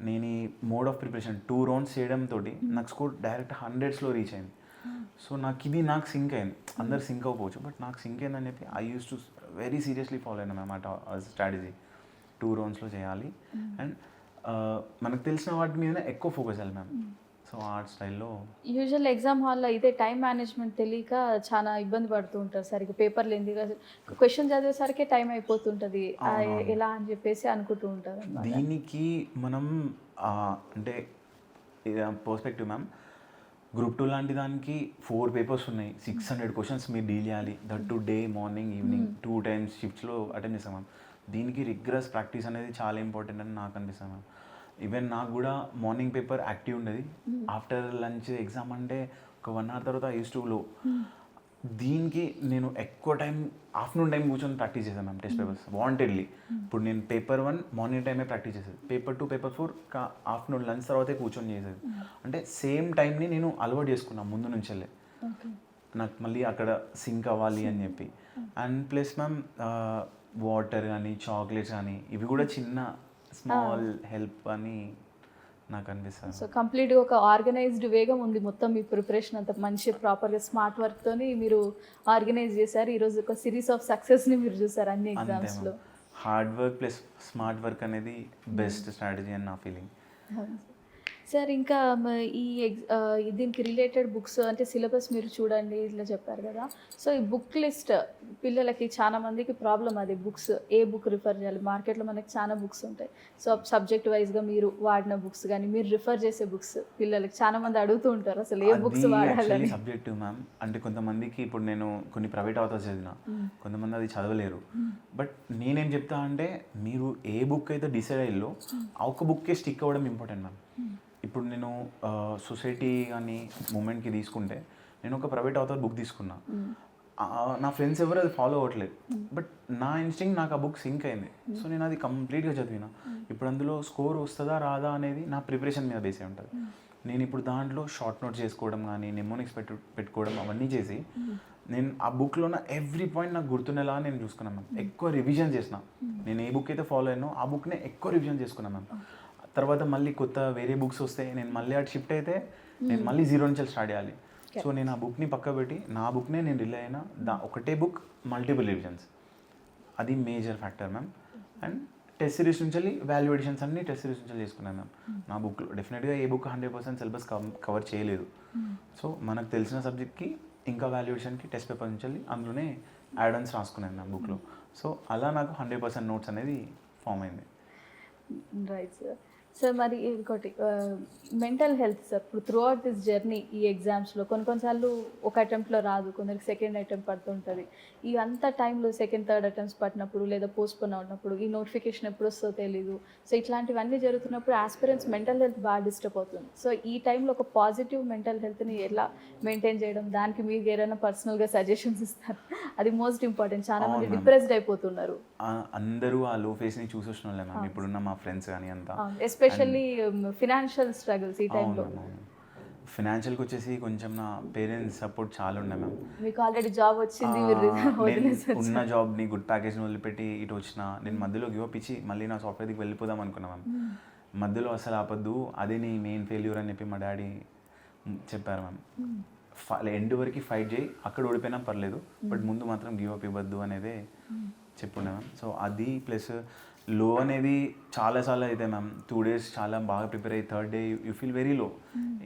నేను ఈ మోడ్ ఆఫ్ ప్రిపరేషన్ 2 rounds చేయడంతో నాకు స్కోర్ డైరెక్ట్ 100sలో రీచ్ అయింది. సో నాకు సింక్ అయింది. అందరు సింక్ అవ్వకపోవచ్చు, బట్ నాకు సింక్ అయిందని చెప్పి I use to very seriously follow అయినా మ్యామ్ ఆ స్ట్రాటజీ. 2 roundsలో చేయాలి అండ్ మనకు తెలిసిన వాటి మీద ఎక్కువ ఫోకస్ చేయాలి మ్యామ్. సో ఆ స్టైల్లో యూజువల్ ఎగ్జామ్ హాల్లో ఇదే టైం మేనేజ్మెంట్ తెలియక చాలా ఇబ్బంది పడుతూ ఉంటారు సరిగ్గా పేపర్లు ఎందుకు క్వశ్చన్ చదివేసరికి టైం అయిపోతుంటుంది ఎలా అని చెప్పేసి అనుకుంటూ ఉంటారు అన్నమాట. దీనికి మనం అంటే పర్స్పెక్టివ్ మ్యామ్, గ్రూప్ 2 లాంటి దానికి 4 పేపర్స్ ఉన్నాయి, 600 క్వశ్చన్స్ మీరు డీల్ చేయాలి, that today morning evening 2 times షిఫ్ట్స్లో అటెండ్ చేస్తాం మ్యామ్. దీనికి రిగ్రెస్ ప్రాక్టీస్ అనేది చాలా ఇంపార్టెంట్ అని నాకు అనిపిస్తుంది మ్యామ్. ఈవెన్ నాకు కూడా మార్నింగ్ పేపర్ యాక్టివ్ ఉండేది, ఆఫ్టర్ లంచ్ ఎగ్జామ్ అంటే ఒక 1 hour తర్వాత యూస్ టు లో. దీనికి నేను ఎక్కువ టైం ఆఫ్టర్నూన్ టైం కూర్చొని ప్రాక్టీస్ చేశాను మ్యామ్ టెస్ట్ పేపర్స్ వాంటెడ్లీ. ఇప్పుడు నేను పేపర్ 1 మార్నింగ్ టైమే ప్రాక్టీస్ చేసేది, పేపర్ 2 పేపర్ 4 ఆఫ్టర్నూన్ లంచ్ తర్వాతే కూర్చొని చేసేది. అంటే సేమ్ టైంని నేను అలవాటు చేసుకున్నాను ముందు నుంచి వెళ్ళే, నాకు మళ్ళీ అక్కడ సింక్ అవ్వాలి అని చెప్పి. అండ్ ప్లస్ మ్యామ్ వాటర్ కానీ చాక్లెట్స్ కానీ ఇవి కూడా చిన్న స్మాల్ హెల్ప్ అని నాకు అనిపిస్తుంది. సో కంప్లీట్గా ఒక ఆర్గనైజ్డ్ వేగా ఉంది మొత్తం మీ ప్రిపరేషన్ అంత మంచి ప్రాపర్గా స్మార్ట్ వర్క్తోని మీరు ఆర్గనైజ్ చేశారు. ఈరోజు ఒక సిరీస్ ఆఫ్ సక్సెస్ని మీరు చూసారు అన్ని ఎగ్జామ్స్లో. Hard work plus smart work అనేది బెస్ట్ స్ట్రాటజీ అని నా ఫీలింగ్. సార్ ఇంకా దీనికి రిలేటెడ్ బుక్స్ అంటే సిలబస్ మీరు చూడండి ఇట్లా చెప్పారు కదా, సో ఈ బుక్ లిస్ట్ పిల్లలకి చాలా మందికి ప్రాబ్లం అది, బుక్స్ ఏ బుక్ రిఫర్ చేయాలి. మార్కెట్లో మనకి చాలా బుక్స్ ఉంటాయి, సో సబ్జెక్ట్ వైజ్గా మీరు వాడిన బుక్స్ కానీ మీరు రిఫర్ చేసే బుక్స్ పిల్లలకి చాలా మంది అడుగుతూ ఉంటారు అసలు ఏ బుక్స్ వాడాలని. సబ్జెక్టివ్ మ్యామ్, అంటే కొంతమందికి ఇప్పుడు నేను కొన్ని ప్రైవేట్ ఆథర్స్ చదివిన, కొంతమంది అది చదవలేరు. బట్ నేనేం చెప్తా అంటే మీరు ఏ బుక్ అయితే డిసైడ్ అయ్యో ఆ ఒక్క బుక్కే స్టిక్ అవ్వడం ఇంపార్టెంట్ మ్యామ్. ఇప్పుడు నేను సొసైటీ కానీ మూమెంట్కి తీసుకుంటే నేను ఒక ప్రైవేట్ ఆథర్ బుక్ తీసుకున్నా, నా ఫ్రెండ్స్ ఎవరు అది ఫాలో అవ్వట్లేదు, బట్ నా ఇన్స్టింక్ట్ నాకు ఆ బుక్ సింక్ అయింది, సో నేను అది కంప్లీట్గా చదివిన. ఇప్పుడు అందులో స్కోర్ వస్తుందా రాదా అనేది నా ప్రిపరేషన్ మీద బేస్ అయి ఉంటుంది. నేను ఇప్పుడు దాంట్లో షార్ట్ నోట్స్ చేసుకోవడం కానీ నెమోనిక్స్ పెట్టుకోవడం అవన్నీ చేసి నేను ఆ బుక్లో ఉన్న ఎవ్రీ పాయింట్ నాకు గుర్తుండేలా నేను చూసుకున్నాను మ్యామ్. ఎక్కువ రివిజన్ చేసిన, నేను ఏ బుక్ అయితే ఫాలో అయినో ఆ బుక్నే ఎక్కువ రివిజన్ చేసుకున్నాను మ్యామ్. తర్వాత మళ్ళీ కొత్త వేరే బుక్స్ వస్తే నేను మళ్ళీ అటు షిఫ్ట్ అయితే నేను మళ్ళీ 0 నుంచి స్టార్ట్ చేయాలి. సో నేను ఆ బుక్ని పక్క పెట్టి నా బుక్నే నేను రిలే అయినా ఒకటే బుక్ మల్టిపుల్ రివిజన్స్, అది major factor ma'am. And test series నుంచి వాల్యూ ఎడిషన్స్ అన్ని టెస్ట్ సిరీస్ నుంచి చేసుకున్నాను మ్యామ్. నా బుక్లో డెఫినెట్గా ఏ బుక్ 100% సిలబస్ కవర్ చేయలేదు, సో మనకు తెలిసిన సబ్జెక్ట్కి ఇంకా వాల్యూ ఎడిషన్కి టెస్ట్ పేపర్ నుంచి అందులోనే యాడ్ ఆన్స్ రాసుకున్నాను మ్యామ్ బుక్లో. సో అలా నాకు 100% నోట్స్ అనేది ఫామ్ అయింది. Right sir. సార్ మరి ఇంకోటి మెంటల్ హెల్త్ సార్, ఇప్పుడు త్రూ అవుట్ దిస్ జర్నీ ఈ ఎగ్జామ్స్లో కొన్నిసార్లు ఒక అటెంప్ట్లో రాదు, కొందరికి సెకండ్ అటెంప్ట్ పడుతుంటుంది. ఈ అంత టైంలో సెకండ్ థర్డ్ అటెంప్ట్స్ పట్టినప్పుడు లేదా పోస్ట్పోన్ అవుతున్నప్పుడు ఈ నోటిఫికేషన్ ఎప్పుడు వస్తుందో తెలీదు, సో ఇట్లాంటివన్నీ జరుగుతున్నప్పుడు ఆస్పిరెంట్స్ మెంటల్ హెల్త్ బాగా డిస్టర్బ్ అవుతుంది. సో ఈ టైంలో ఒక పాజిటివ్ మెంటల్ హెల్త్ని ఎలా మెయింటైన్ చేయడం, దానికి మీరు ఏదైనా పర్సనల్గా సజెషన్స్ ఇస్తారు, అది మోస్ట్ ఇంపార్టెంట్. చాలా మంది డిప్రెస్డ్ అయిపోతున్నారు. అందరూ ఆ లో ఫేస్ని చూసి వచ్చిన వాళ్ళే మ్యామ్, ఇప్పుడున్న మా ఫ్రెండ్స్ కానీ అంతా, ఎస్పెషల్లీ ఫినాన్షియల్ స్ట్రగుల్స్ ఈ టైంలో. ఫినాన్షియల్కి వచ్చేసి కొంచెం నా పేరెంట్స్ సపోర్ట్ చాలా ఉన్నాయి మ్యామ్. మీకు ఆల్రెడీ జాబ్ వచ్చింది, ఉన్న జాబ్ని గుడ్ ప్యాకేజ్ని వదిలిపెట్టి ఇటు వచ్చిన, నేను మధ్యలో గివ్ అప్ ఇచ్చి మళ్ళీ నా సాఫ్ట్వేర్కి వెళ్ళిపోదాం అనుకున్నా మ్యామ్. మధ్యలో అసలు ఆపద్దు, అదే నీ మెయిన్ ఫెయిల్యూర్ అని చెప్పి మా డాడీ చెప్పారు మ్యామ్. ఎండ్ వరకు ఫైట్ చేయి, అక్కడ ఓడిపోయినా పర్లేదు, బట్ ముందు మాత్రం గివ్ అప్ ఇవ్వద్దు అనేదే చెప్పుండే మ్యామ్. సో అది ప్లస్ లో అనేది చాలా అయితే మ్యామ్. 2 days చాలా బాగా ప్రిపేర్ అయ్యి third day you feel very low,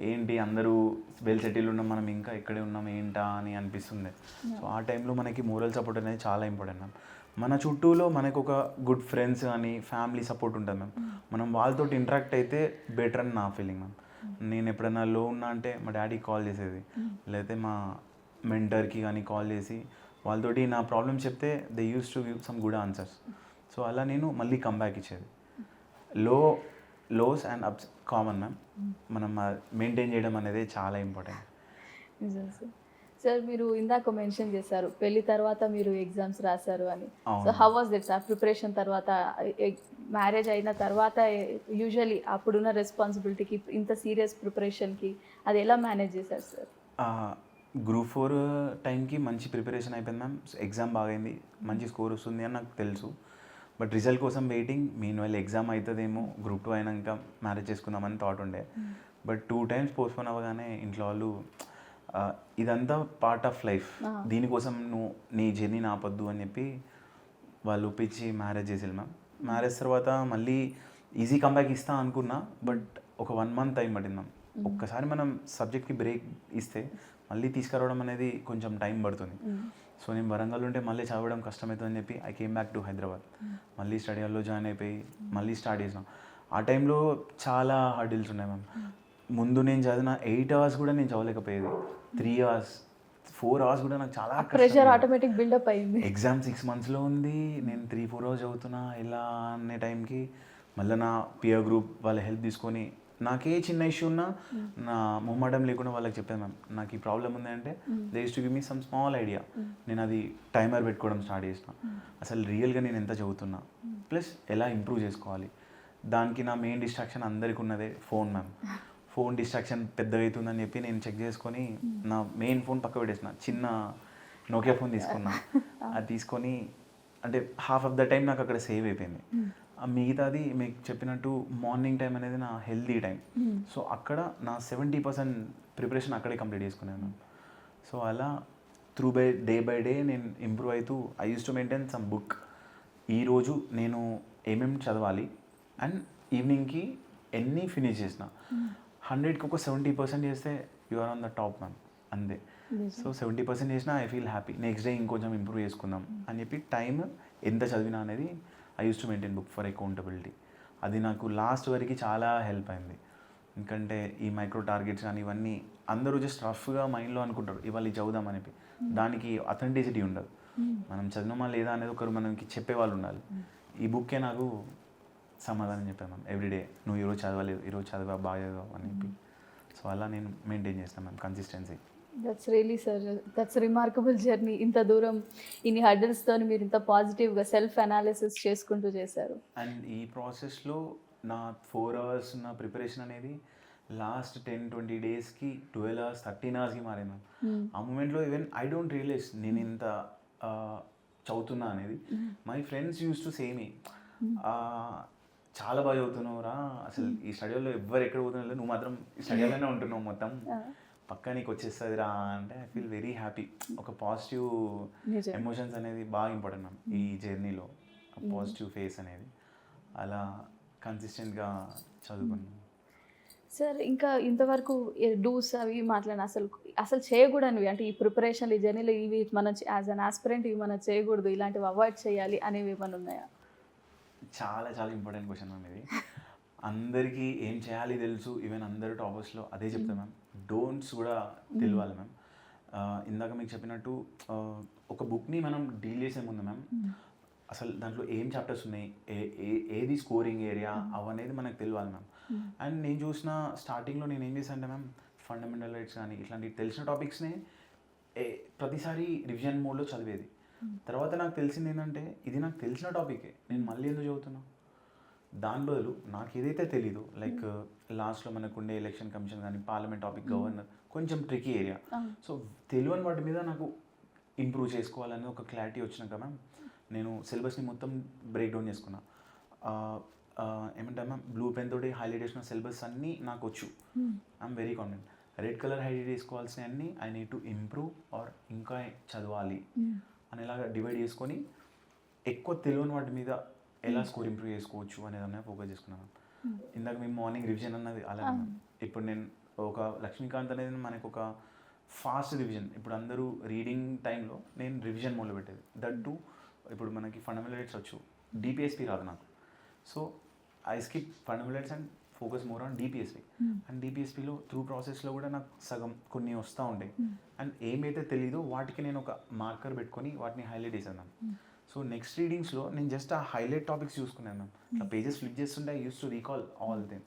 ఏంటి అందరూ వెల్ సెటిల్ ఉన్నాం, మనం ఇంకా ఇక్కడే ఉన్నాం ఏంటా అని అనిపిస్తుంది. సో ఆ టైంలో మనకి మోరల్ సపోర్ట్ అనేది చాలా ఇంపార్టెంట్ మ్యామ్. మన చుట్టూలో మనకు ఒక గుడ్ ఫ్రెండ్స్ కానీ ఫ్యామిలీ సపోర్ట్ ఉంటుంది మ్యామ్. మనం వాళ్ళతో ఇంటరాక్ట్ అయితే బెటర్ అని నా ఫీలింగ్ మ్యామ్. నేను ఎప్పుడైనా లో ఉన్నా అంటే మా డాడీకి కాల్ చేసేది, లేకపోతే మా మెంటర్కి కానీ కాల్ చేసి వాళ్ళతోటి నా ప్రాబ్లమ్ చెప్తే they use to give some good answers. So అలా నేను మళ్ళీ కంబ్యాక్ ఇచ్చేది. Lows and ups common ma'am, మనం మెయింటైన్ చేయడం అనేది చాలా ఇంపార్టెంట్. సార్ మీరు ఇందాక మెన్షన్ చేశారు పెళ్లి తర్వాత మీరు ఎగ్జామ్స్ రాశారు అని, so how was that sir preparation తర్వాత, మ్యారేజ్ అయిన తర్వాత యూజువలీ అప్పుడున్న రెస్పాన్సిబిలిటీకి ఇంత సీరియస్ ప్రిపరేషన్కి అది ఎలా మేనేజ్ చేశారు సార్? గ్రూప్ 4 టైంకి మంచి ప్రిపరేషన్ అయిపోయింది మ్యామ్. ఎగ్జామ్ బాగైంది, మంచి స్కోర్ వస్తుంది అని నాకు తెలుసు, బట్ రిజల్ట్ కోసం వెయిటింగ్. మీన్ వాళ్ళు ఎగ్జామ్ అవుతుందేమో, గ్రూప్ 2 అయినాక మ్యారేజ్ చేసుకుందామని థాట్ ఉండే, బట్ 2 times పోస్ట్పోన్ అవ్వగానే ఇంట్లో వాళ్ళు ఇదంతా పార్ట్ ఆఫ్ లైఫ్, దీనికోసం నువ్వు నీ జర్నీని ఆపొద్దు అని చెప్పి వాళ్ళు ఒప్పించి మ్యారేజ్ చేసేది మ్యామ్. మ్యారేజ్ తర్వాత మళ్ళీ ఈజీ కంబ్యాక్ ఇస్తా అనుకున్నా, బట్ ఒక 1 month టైం పట్టింది మ్యామ్. ఒక్కసారి మనం సబ్జెక్ట్కి బ్రేక్ ఇస్తే మళ్ళీ తీసుకురావడం అనేది కొంచెం టైం పడుతుంది. సో నేను వరంగల్ ఉంటే మళ్ళీ చదవడం కష్టమవుతుందని చెప్పి I came back to Hyderabad. మళ్ళీ స్టడీ హాల్లో జాయిన్ అయిపోయి మళ్ళీ స్టార్ట్ చేసినాం. ఆ టైంలో చాలా హర్డిల్స్ ఉన్నాయి మ్యామ్. ముందు నేను చదివిన 8 hours కూడా నేను చదవలేకపోయేది. 3 hours 4 hours కూడా నాకు చాలా ప్రెషర్ ఆటోమేటిక్ బిల్డప్ అయింది. ఎగ్జామ్ 6 monthsలో ఉంది, నేను 3-4 hours చదువుతున్నా ఇలా అనే టైంకి మళ్ళీ నా పియర్ గ్రూప్ వాళ్ళ హెల్ప్ తీసుకొని నాకే చిన్న ఇష్యూ ఉన్నా నా మొహమాటం లేకుండా వాళ్ళకి చెప్పాను మ్యామ్ నాకు ఈ ప్రాబ్లం ఉంది అంటే they use to give me some small idea. నేను అది టైమర్ పెట్టుకోవడం స్టార్ట్ చేసిన. అసలు రియల్గా నేను ఎంత చదువుతున్నా ప్లస్ ఎలా ఇంప్రూవ్ చేసుకోవాలి. దానికి నా మెయిన్ డిస్ట్రాక్షన్ అందరికీ ఉన్నదే ఫోన్ మ్యామ్. ఫోన్ డిస్ట్రాక్షన్ పెద్దగా అవుతుందని చెప్పి నేను చెక్ చేసుకొని నా మెయిన్ ఫోన్ పక్క పెట్టేసిన. చిన్న నోకియా ఫోన్ తీసుకున్నా. అది తీసుకొని అంటే హాఫ్ ఆఫ్ ద టైం నాకు అక్కడ సేవ్ అయిపోయింది. మిగతాది మీకు చెప్పినట్టు మార్నింగ్ టైం అనేది నా హెల్తీ టైం. సో అక్కడ నా 70% ప్రిపరేషన్ అక్కడే కంప్లీట్ చేసుకున్నాను. సో అలా డే బై డే నేను ఇంప్రూవ్ అవుతూ I use to maintain some book. ఈరోజు నేను ఏమేమి చదవాలి అండ్ ఈవినింగ్కి ఎన్ని ఫినిష్ చేసిన 100కి ఒక 70% చేస్తే you are on the top ma'am. అంతే. సో 70% చేసినా I feel happy. Next day ఇంకొంచెం ఇంప్రూవ్ చేసుకుందాం అని చెప్పి టైం ఎంత చదివినా అనేది I use to maintain book for accountability. అది నాకు లాస్ట్ వరకు చాలా హెల్ప్ అయింది. ఎందుకంటే ఈ మైక్రో టార్గెట్స్ కానీ ఇవన్నీ అందరూ జస్ట్ రఫ్గా మైండ్లో అనుకుంటారు ఇవాళ ఇది చదువుదామని చెప్పి. దానికి అథెంటిసిటీ ఉండదు. మనం చదివినామా లేదా అనేది ఒకరు మనకి చెప్పేవాళ్ళు ఉండాలి. ఈ బుక్కే నాకు సమాధానం చెప్పాను మ్యామ్ ఎవ్రీడే. నువ్వు ఈరోజు చదవలేదు, ఈరోజు చదివా బాగా చదివావు అని చెప్పి. సో అలా నేను మెయింటైన్ చేస్తాను ma'am consistency. That's really sir, that's remarkable journey. ఇంత దూరం ఇన్ని హర్డల్స్తో మీరు ఇంత పాజిటివ్గా సెల్ఫ్ అనాలిసిస్ చేసుకుంటూ చేశారు. అండ్ ఈ ప్రాసెస్లో నా 4 hours నా ప్రిపరేషన్ అనేది లాస్ట్ 10-20 daysకి 12 hours 13 hoursకి మారింది. ఆ మూమెంట్లో ఈవెన్ ఐ డోంట్ రియలైజ్ నేను ఇంత చదువుతున్నా అనేది. My friends use to say me చాలా బాగా చదువుతున్నావురా, అసలు ఈ స్టడీలో ఎవ్వరు ఎక్కడ పోతున్నా నువ్వు మాత్రం ఈ స్టడీలోనే ఉంటున్నావు, మొత్తం పక్కా నీకు వచ్చేస్తుంది రా అంటే ఐ ఫీల్ వెరీ హ్యాపీ. ఒక పాజిటివ్ ఎమోషన్స్ అనేది బాగా ఇంపార్టెంట్ మ్యామ్ ఈ జర్నీలో. పాజిటివ్ ఫేస్ అనేది అలా కన్సిస్టెంట్గా చదువుకున్నాను. సార్ ఇంకా ఇంతవరకు డూస్ అవి మాట్లాడిన అసలు చేయకూడనివి అంటే ఈ ప్రిపరేషన్ ఈ జర్నీలో ఇవి మనం యాజ్ అన్ ఆస్పిరెంట్ ఇవి మనం చేయకూడదు, ఇలాంటివి అవాయిడ్ చేయాలి అనేవి ఏమైనా ఉన్నాయా? చాలా చాలా ఇంపార్టెంట్ క్వశ్చన్ మ్యామ్ ఇది. అందరికీ ఏం చేయాలి తెలుసు, ఈవెన్ అందరు టాపర్స్లో అదే చెప్తాను మ్యామ్. డోంట్స్ కూడా తెలియాలి మ్యామ్. ఇందాక మీకు చెప్పినట్టు ఒక బుక్ని మనం డీల్ చేసే ముందు మ్యామ్ అసలు దాంట్లో ఏం చాప్టర్స్ ఉన్నాయి, ఏది స్కోరింగ్ ఏరియా అవనేది మనకు తెలియాలి మ్యామ్. అండ్ నేను చూసిన స్టార్టింగ్లో నేను ఏం చేశాను అంటే మ్యామ్ ఫండమెంటల్ రైట్స్ కానీ ఇట్లాంటి తెలిసిన టాపిక్స్ని ప్రతిసారి రివిజన్ మోడ్లో చదివేది. తర్వాత నాకు తెలిసింది ఏంటంటే ఇది నాకు తెలిసిన టాపికే, నేను మళ్ళీ ఎందుకు చదువుతున్నా. దాని బదులు నాకు ఏదైతే తెలీదు లైక్ లాస్ట్లో మనకు ఉండే ఎలక్షన్ కమిషన్ కానీ పార్లమెంట్ టాపిక్ గవర్నర్ కొంచెం ట్రికీ ఏరియా. సో తెలియని వాటి మీద నాకు ఇంప్రూవ్ చేసుకోవాలని ఒక క్లారిటీ వచ్చినాక మ్యామ్ నేను సిలబస్ని మొత్తం బ్రేక్ డౌన్ చేసుకున్నా. ఏమంటా మ్యామ్ బ్లూ పెన్ తోటి హైలైట్ చేసిన సిలబస్ అన్నీ నాకు వచ్చు. I'm very confident. Red colour highlight చేసుకోవాల్సిన అన్నీ I need to improve or ఇంకా చదవాలి అనేలాగా డివైడ్ చేసుకొని ఎక్కువ తెలియని వాటి మీద ఎలా స్కోర్ ఇంప్రూవ్ చేసుకోవచ్చు అనేది అన్న ఫోకస్ చేసుకున్నాను. ఇందాక మేము మార్నింగ్ రివిజన్ అన్నది అలా. ఇప్పుడు నేను ఒక లక్ష్మీకాంత్ అనేది మనకు ఒక ఫాస్ట్ రివిజన్. ఇప్పుడు అందరూ రీడింగ్ టైంలో నేను రివిజన్ మొదలు పెట్టేది. దట్ టు ఇప్పుడు మనకి ఫండమెంటల్ రైట్స్ వచ్చు, డిపిఎస్పి రాదు నాకు. So I skip fundamental rights and focus more on DPSP. And డిపిఎస్పిలో త్రూ ప్రాసెస్లో కూడా నాకు సగం కొన్ని వస్తూ ఉంటాయి. అండ్ ఏమైతే తెలీదో వాటికి నేను ఒక మార్కర్ పెట్టుకొని వాటిని హైలైట్ చేశాను. సో నెక్స్ట్ రీడింగ్స్లో నేను జస్ట్ ఆ హైలైట్ టాపిక్స్ చూసుకున్నాను. ఆ పేజెస్ ఫ్లిప్ చేస్తుంటే I use to recall all thing.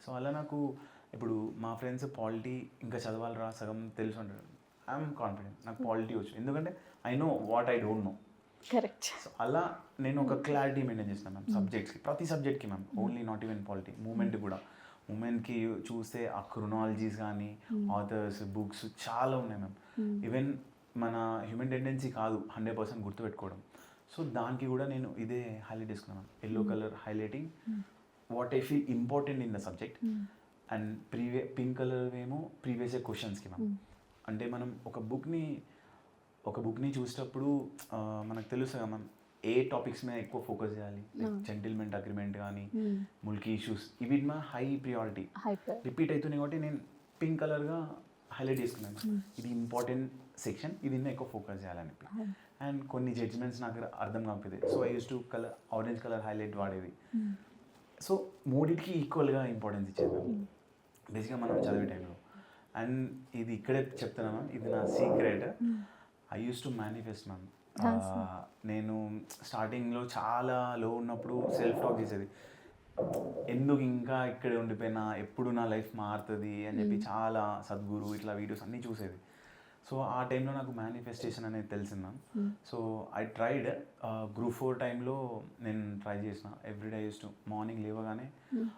So అలా నాకు ఇప్పుడు మా ఫ్రెండ్స్ పాలిటీ ఇంకా చదవాలరా సగం తెలుసు అంటారు. ఐఎమ్ కాన్ఫిడెంట్ నాకు పాలిటీ వచ్చు, ఎందుకంటే I know what I don't know. Correct. So అలా నేను ఒక క్లారిటీ మెయింటైన్ చేస్తాను మ్యామ్ సబ్జెక్ట్స్కి, ప్రతి సబ్జెక్ట్కి ma'am. Only not even polity, movement కూడా. మూమెంట్కి చూస్తే ఆ క్రొనాలజీస్ కానీ ఆథర్స్ బుక్స్ చాలా ఉన్నాయి మ్యామ్. ఈవెన్ మన హ్యూమన్ టెండెన్సీ కాదు 100% గుర్తుపెట్టుకోవడం. సో దానికి కూడా నేను ఇదే హైలైట్ చేసుకున్నాను. Yellow colour highlighting what I feel important in the subject. And pink colour ఏమో ప్రీవియస్ ఇయర్ క్వశ్చన్స్కి మ్యామ్. అంటే మనం ఒక బుక్ని చూసేటప్పుడు మనకు తెలుస్తుంది మ్యామ్ ఏ టాపిక్స్ మీద ఎక్కువ ఫోకస్ చేయాలి, జెంటిల్మెంట్ అగ్రిమెంట్ కానీ ముల్కీ ఇష్యూస్, ఇవి మా హై ప్రియారిటీ రిపీట్ అవుతున్నాయి కాబట్టి నేను పింక్ కలర్గా హైలైట్ చేసుకున్నాను. ఇది ఇంపార్టెంట్ సెక్షన్, ఇది ఇంకా ఎక్కువ ఫోకస్ చేయాలని చెప్పి. అండ్ కొన్ని జడ్జ్మెంట్స్ నాకు అర్థం కాకపోతే so I use to colour orange colour highlight వాడేది. సో మూడింటికి ఈక్వల్గా ఇంపార్టెన్స్ ఇచ్చేది బేసిక్గా మనం చదివే టైంలో. అండ్ ఇది ఇక్కడే చెప్తున్నా మ్యామ్, ఇది నా secret. I use to manifest ma'am. నేను స్టార్టింగ్లో చాలా లో ఉన్నప్పుడు సెల్ఫ్ టాక్ చేసేది, ఎందుకు ఇంకా ఇక్కడే ఉండిపోయినా, ఎప్పుడు నా లైఫ్ మారుతుంది అని చెప్పి చాలా సద్గురు ఇట్లా వీడియోస్ అన్నీ చూసేది. సో ఆ టైంలో నాకు మేనిఫెస్టేషన్ అనేది తెలిసిందా. సో ఐ ట్రైడ్ గ్రూప్ 4 టైంలో నేను ట్రై చేసిన. ఎవ్రీడే యూస్ టు మార్నింగ్ లేవగానే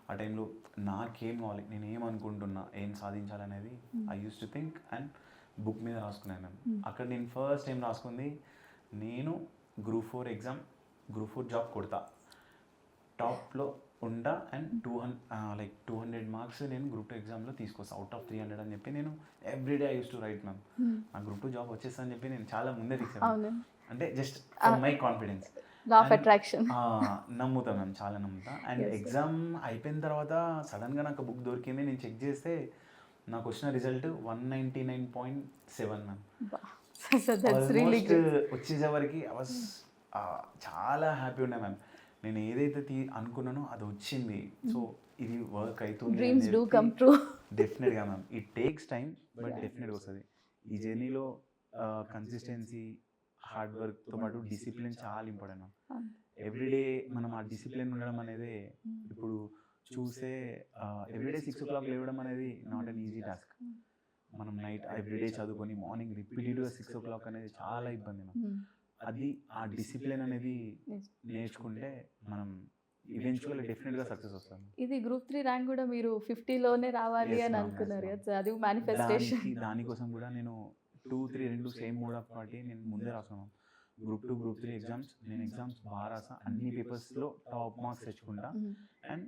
ఆ టైంలో నాకేం కావాలి, నేను ఏమనుకుంటున్నా, ఏం సాధించాలనేది I use to think and book మీద రాసుకున్నాను. అక్కడ నేను ఫస్ట్ టైం రాసుకుంది, నేను గ్రూప్ 4 ఎగ్జామ్, గ్రూప్ 4 జాబ్ కొడతా, టాప్లో ఉంటా అండ్ 200 మార్క్స్ నేను గ్రూప్ 2 ఎగ్జామ్లో తీసుకొస్తాను అవుట్ ఆఫ్ 300 అని చెప్పి నేను everyday I use to right ma'am. నా గ్రూప్ 2 జాబ్ వచ్చేస్తా అని చెప్పి నేను చాలా ముందే తీసాను. అంటే just my confidence, law of attraction నమ్ముతా మ్యామ్, చాలా నమ్ముతా. అండ్ ఎగ్జామ్ అయిపోయిన తర్వాత సడన్గా నాకు బుక్ దొరికింది, నేను చెక్ చేస్తే నాకు వచ్చిన రిజల్ట్ 199.7 మ్యామ్. ఆల్మోస్ట్ వచ్చేసరికి చాలా హ్యాపీ ఉన్నా మ్యామ్. నేను ఏదైతే అనుకున్నానో అది వచ్చింది. సో ఇది వర్క్ అవుతుంది, డ్రీమ్స్ డూ కమ్ ట్రూ. డెఫినెట్గా ma'am. It takes time but డెఫినెట్గా వస్తుంది. ఈ జర్నీలో కన్సిస్టెన్సీ, హార్డ్ వర్క్తో పాటు డిసిప్లిన్ చాలా ఇంపార్టెంట్ మ్యామ్. ఎవ్రీడే మనం ఆ డిసిప్లిన్ ఉండడం అనేది ఇప్పుడు చూసే ఎవ్రీడే 6 o'clock లేవడం అనేది నాట్ అన్ ఈజీ టాస్క్. మనం నైట్ ఎవ్రీడే చదువుకొని మార్నింగ్ రిపీటెడ్గా 6 o'clock అనేది చాలా ఇబ్బంది మ్యామ్. అది ఆ డిసిప్లిన్ అనేది నేర్చుకుంటే మనం ఈవెన్చువల్లీ డెఫినెట్గా సక్సెస్ వస్తాం. ఇది గ్రూప్ 3 ర్యాంక్ కూడా మీరు 50లోనే రావాలి అని అనుకున్నారు కదా, అది మేనిఫెస్టేషన్. దానికోసం కూడా నేను 2, 3 రెండు సేమ్ మోడ్ ఆఫ్ పార్టీ నేను ముందే రాసాను. గ్రూప్ 2, గ్రూప్ 3 ఎగ్జామ్స్, నేను ఎగ్జామ్స్ బాగా రాసా, అన్ని పేపర్స్లో టాప్ మార్క్స్ తెచ్చుకుంటా అండ్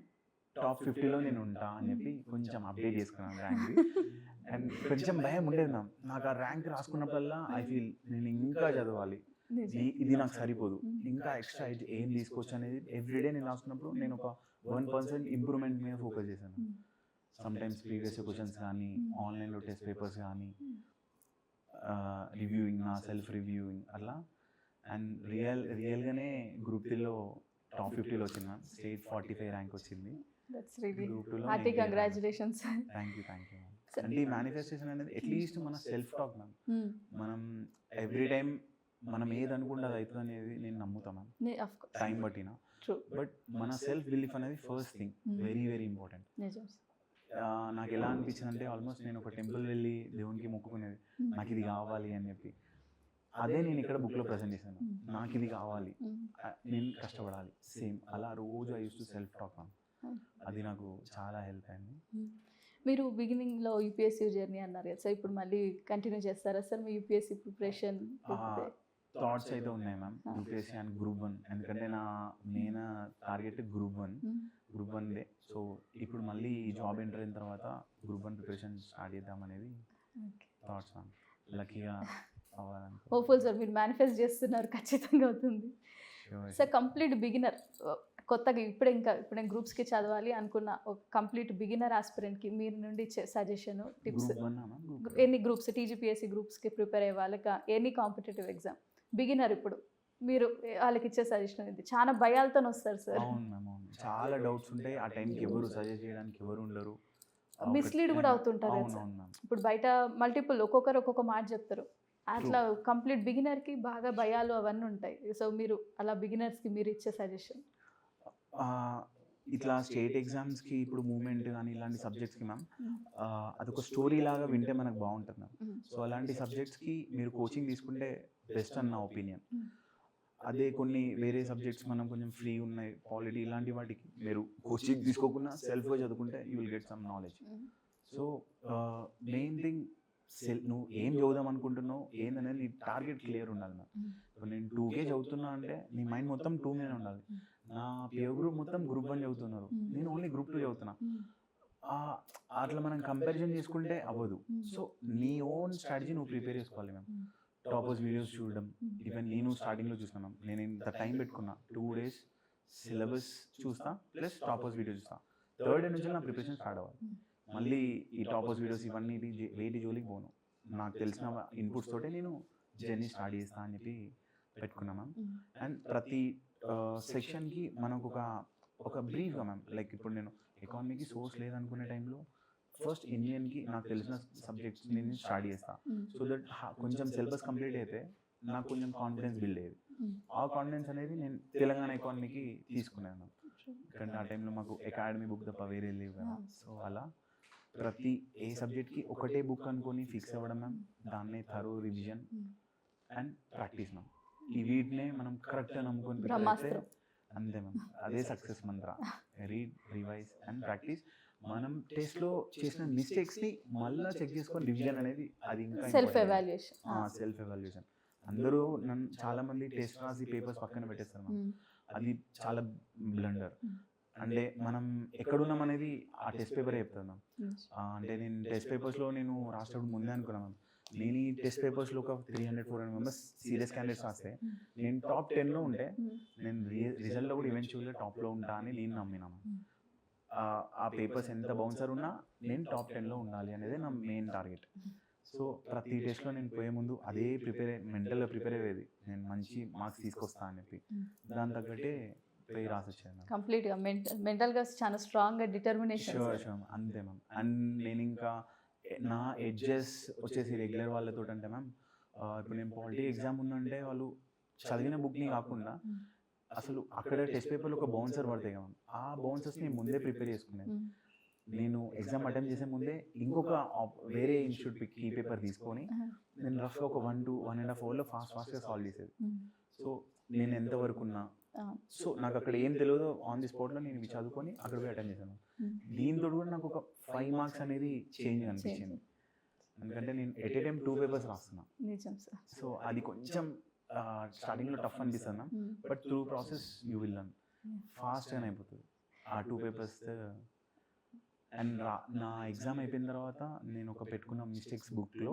టాప్ 50లో నేను ఉంటా అని చెప్పి కొంచెం అప్డేట్ చేసుకున్నాను ర్యాంక్. అండ్ కొంచెం భయం ఉండేది మ్యామ్, నాకు ఆ ర్యాంక్ రాసుకున్నప్పుడల్లా ఐ ఫీల్ నేను ఇంకా చదవాలి, ఇది నాకు సరిపోదు, ఇంకా ఎక్స్ట్రా ఏం తీసుకోవచ్చు అనేది ఎవ్రీడే నేను రాసుకున్నప్పుడు నేను ఒక 1% ఇంప్రూవ్మెంట్ మీద ఫోకస్ చేశాను. సమ్టైమ్స్ ప్రీవియస్ క్వశ్చన్స్ కానీ, ఆన్లైన్లో టెస్ట్ పేపర్స్ కానీ, రివ్యూయింగ్, నా సెల్ఫ్ రివ్యూయింగ్ అట్లా. అండ్ రియల్గానే గ్రూప్ 3లో టాప్ 50లో వచ్చిన స్టేట్ 45 ర్యాంక్ వచ్చింది. గ్రూప్ 2లో కంగ్రాచులేషన్స్. Thank you. అంటే ఈ మేనిఫెస్టేషన్ అనేది అట్లీస్ట్ మన సెల్ఫ్ టాక్ మ్యామ్. మనం ఎవ్రీ టైం మనం ఏది అనుకుంటే అది అవుతుంది అనేది నేను నమ్ముతాను టైం బట్టినా. బట్ మన సెల్ఫ్ బిలీఫ్ అనేది first thing, very very important. నాకు ఎలా అనిపించింది అంటే ఆల్మోస్ట్ నేను ఒక టెంపుల్ వెళ్ళి దేవునికి మొక్కుకునేది, నాకు ఇది కావాలి అని చెప్పి. అదే నేను ఇక్కడ బుక్లో ప్రజెంట్ చేశాను, నాకు ఇది కావాలి, నేను కష్టపడాలి. సేమ్ అలా రోజు I use to self talk ma'am. అది నాకు చాలా హెల్ప్ అయింది. మీరు బిగినింగ్లో యూపీఎస్సీ జర్నీ అన్నారు కదా, సో ఇప్పుడు మళ్ళీ కంటిన్యూ చేస్తారా సార్ మీ యూపీఎస్సీ ప్రిపరేషన్? థాట్స్ అయితే ఉన్నాయి మ్యామ్, యూపీఎస్సీ అండ్ గ్రూప్ 1, ఎందుకంటే నా మెయిన్ టార్గెట్ గ్రూప్ 1దే. సో ఇప్పుడు మళ్ళీ ఈ జాబ్ ఎంటర్ అయిన తర్వాత గ్రూప్ 1 ప్రిపరేషన్ స్టార్ట్ చేద్దాం అనేది థాట్స్ మ్యామ్. లక్కీగా అవ్వాలని హోప్ఫుల్ సార్, మీరు మేనిఫెస్ట్ చేస్తున్నారు, ఖచ్చితంగా అవుతుంది సార్. కంప్లీట్ బిగినర్, కొత్తగా ఇప్పుడు నేను గ్రూప్స్కి చదవాలి అనుకున్న ఒక కంప్లీట్ బిగినర్ ఆస్పిరెంట్కి మీరు నుండి ఇచ్చే సజెషన్, టిప్స్, ఎన్ని గ్రూప్స్, టీజీపీఎస్సీ గ్రూప్స్కి ప్రిపేర్ అయ్యే వాళ్ళకి, ఎనీ కాంపిటేటివ్ ఎగ్జామ్ బిగినర్ ఇప్పుడు మీరు వాళ్ళకి ఇచ్చే సజెషన్ ఇది? చాలా భయాలతో వస్తారు సార్. చాలా డౌట్స్ ఉంటాయి, ఆ టైంకి ఎవరు సజెస్ట్ చేయడానికి ఎవరు ఉండరు, మిస్లీడ్ కూడా అవుతుంటారు. ఇప్పుడు బయట మల్టిపుల్ ఒక్కొక్కరు ఒక్కొక్క మాట చెప్తారు, అట్లా కంప్లీట్ బిగినర్కి బాగా భయాలు అవన్నీ ఉంటాయి. సో మీరు అలా బిగినర్స్కి మీరు ఇచ్చే సజెషన్? ఇట్లా స్టేట్ ఎగ్జామ్స్కి ఇప్పుడు మూమెంట్ కానీ ఇలాంటి సబ్జెక్ట్స్కి మ్యామ్ అదొక స్టోరీ లాగా వింటే మనకు బాగుంటుంది మ్యామ్. సో అలాంటి సబ్జెక్ట్స్కి మీరు కోచింగ్ తీసుకుంటే బెస్ట్ అని నా ఒపీనియన్. అదే కొన్ని వేరే సబ్జెక్ట్స్ మనం కొంచెం ఫ్రీ ఉన్నాయి, పాలిటీ ఇలాంటి వాటికి మీరు కోచింగ్ తీసుకోకుండా సెల్ఫ్గా చదువుకుంటే you will get some knowledge. So main thing నువ్వు ఏం చదువుదాం అనుకుంటున్నావు ఏందనేది నీ టార్గెట్ క్లియర్ ఉండాలి మ్యామ్. ఇప్పుడు నేను 2K చదువుతున్నా అంటే నీ మైండ్ మొత్తం 2 మీదనే ఉండాలి. నా పియర్ గ్రూప్ మొత్తం గ్రూప్ 1 చదువుతున్నారు, నేను ఓన్లీ గ్రూప్ 2 చదువుతున్నా. అట్లా మనం కంపారిజన్ చేసుకుంటే అవ్వదు. సో నీ ఓన్ స్ట్రాటజీ నువ్వు ప్రిపేర్ చేసుకోవాలి మ్యామ్. టాపర్స్ వీడియోస్ చూడడం. ఈవెన్ నేను స్టార్టింగ్లో చూసాను మ్యామ్, నేను ఇంత టైం పెట్టుకున్నా 2 days సిలబస్ చూస్తా ప్లస్ టాపర్స్ వీడియో చూస్తా. థర్డ్ డే నుంచి నా ప్రిపరేషన్ స్టార్ట్ అవ్వాలి. మళ్ళీ ఈ టాపర్స్ వీడియోస్ ఇవన్నీ వేటి జోలికి పోను, నాకు తెలిసిన ఇన్పుట్స్ తోటే నేను జర్నీ స్టార్ట్ చేస్తా అని చెప్పి పెట్టుకున్నా మ్యామ్. అండ్ ప్రతి సెక్షన్కి మనకు ఒక బ్రీఫ్గా మ్యామ్, లైక్ ఇప్పుడు నేను ఎకానమీకి సోర్స్ లేదనుకునే టైంలో ఫస్ట్ ఇండియన్కి నాకు తెలిసిన సబ్జెక్ట్స్ నేను స్టార్ట్ చేస్తా. సో దట్ కొంచెం సిలబస్ కంప్లీట్ అయితే నాకు కొంచెం కాన్ఫిడెన్స్ బిల్డ్ అయ్యేది. ఆ కాన్ఫిడెన్స్ అనేది నేను తెలంగాణ ఎకానమీకి తీసుకున్నాను. ఎందుకంటే ఆ టైంలో మాకు అకాడమీ బుక్ తప్ప వేరే లేవు కదా. సో అలా ప్రతి ఏ సబ్జెక్ట్కి ఒకటే బుక్ అనుకొని ఫిక్స్ అవ్వడం మ్యామ్, దాన్నే thorough revision and practice ma'am. ఈ వీటినే మనం కరెక్ట్గా నమ్ముకొని పెడితే అంతే మ్యామ్, అదే success Mantra. Read, revise and practice. మనం టెస్ట్లో చేసిన మిస్టేక్స్ని మళ్ళీ చెక్ చేసుకొని రివిజన్ అనేది అది ఇంకా సెల్ఫ్ ఎవాల్యుయేషన్. అందరూ చాలా మంది టెస్ట్ రాసి పేపర్స్ పక్కన పెట్టేస్తారు మ్యామ్, అది చాలా బ్లండర్. అంటే మనం ఎక్కడున్నాం అనేది ఆ టెస్ట్ పేపర్ చెప్తాను మ్యామ్. అంటే నేను టెస్ట్ పేపర్స్లో నేను రాసేటప్పుడు ముందే అనుకున్నాను మ్యామ్, నేను ఈ టెస్ట్ పేపర్స్లో ఒక 300-400 మెంబర్స్ సీరియస్ క్యాండిడేట్స్ రాస్తే నేను టాప్ 10లో ఉంటే నేను రిజల్ట్లో కూడా ఈవెన్చువల్గా టాప్లో ఉంటా అని నేను నమ్మినాను. ఆ పేపర్స్ ఎంత బౌన్సర్ ఉన్నా నేను టాప్ 10లో ఉండాలి అనేది నా మెయిన్ టార్గెట్. సో ప్రతి టెస్ట్లో నేను పోయే ముందు అదే మెంటల్గా ప్రిపేర్ అయ్యేది, నేను మంచి మార్క్స్ తీసుకొస్తా అని చెప్పి. దాని తగ్గట్టే పోయి రాసొచ్చాను కంప్లీట్గా. మెంటల్గా చాలా స్ట్రాంగ్గా డిటర్మినేషన్. షూర్ అంతే మ్యామ్. అండ్ నేను ఇంకా నా ఎడ్జెస్ వచ్చేసి రెగ్యులర్ వాళ్ళతో అంటే మ్యామ్, ఇప్పుడు నేను పాలిటీ ఎగ్జామ్ ఉందంటే వాళ్ళు చదివిన బుక్ని కాకుండా అసలు అక్కడ టెస్ట్ పేపర్లో ఒక బౌన్సర్ పడతాయి కదా, ఆ బౌన్సర్స్ని ముందే ప్రిపేర్ చేసుకునేది. నేను ఎగ్జామ్ అటెంప్ట్ చేసే ముందే ఇంకొక వేరే ఇన్స్టిట్యూట్ కీ పేపర్ తీసుకొని నేను రఫ్గా ఒక 1-1.5 hourలో ఫాస్ట్గా సాల్వ్ చేసేది. సో నేను ఎంతవరకు ఉన్నా, సో నాకు అక్కడ ఏం తెలియదో ఆన్ ది స్పాట్లో నేను ఇవి చదువుకొని అక్కడ పోయి అటెండ్ చేశాను. దీంతో కూడా నాకు ఒక 5 marks అనేది చేంజ్ అనిపించింది. ఎందుకంటే నేను ఎట్ ఏ టైం 2 papers రాస్తున్నా. సో అది కొంచెం స్టార్టింగ్లో టఫ్ అనిపిస్తుంది ma'am, but through process you will learn, ఫాస్ట్గానే అయిపోతుంది ఆ 2 papers. అండ్ నా ఎగ్జామ్ అయిపోయిన తర్వాత నేను ఒక పెట్టుకున్న మిస్టేక్స్ బుక్లో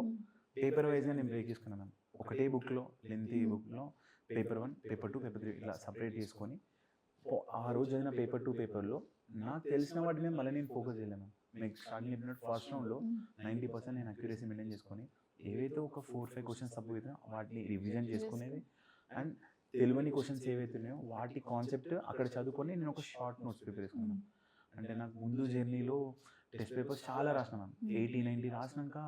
పేపర్ వైజ్గా నేను బ్రేక్ చేసుకున్నాను మ్యామ్. ఒకటే బుక్లో లెంతీ బుక్లో పేపర్ 1, పేపర్ 2, పేపర్ 3 ఇలా సపరేట్ చేసుకొని ఆ రోజు చదివిన పేపర్ 2 పేపర్లో నాకు తెలిసిన వాటి మీద మళ్ళీ నేను ఫోకస్ చేయలేను. మీకు స్టార్టింగ్ చెప్పినట్టు ఫస్ట్ రౌండ్లో 90% నేను అక్యురసీ మెయింటైన్ చేసుకొని ఏవైతే ఒక 4-5 క్వశ్చన్స్ తప్పు అయితే వాటిని రివిజన్ చేసుకునేది. అండ్ తెలియని క్వశ్చన్స్ ఏవైతే ఉన్నాయో వాటి కాన్సెప్ట్ అక్కడ చదువుకొని నేను ఒక షార్ట్ నోట్స్ ప్రిపేర్ చేసుకున్నాను. అంటే నాకు ముందు జర్నీలో టెస్ట్ పేపర్స్ చాలా రాసినాను, 80-90 రాసినాక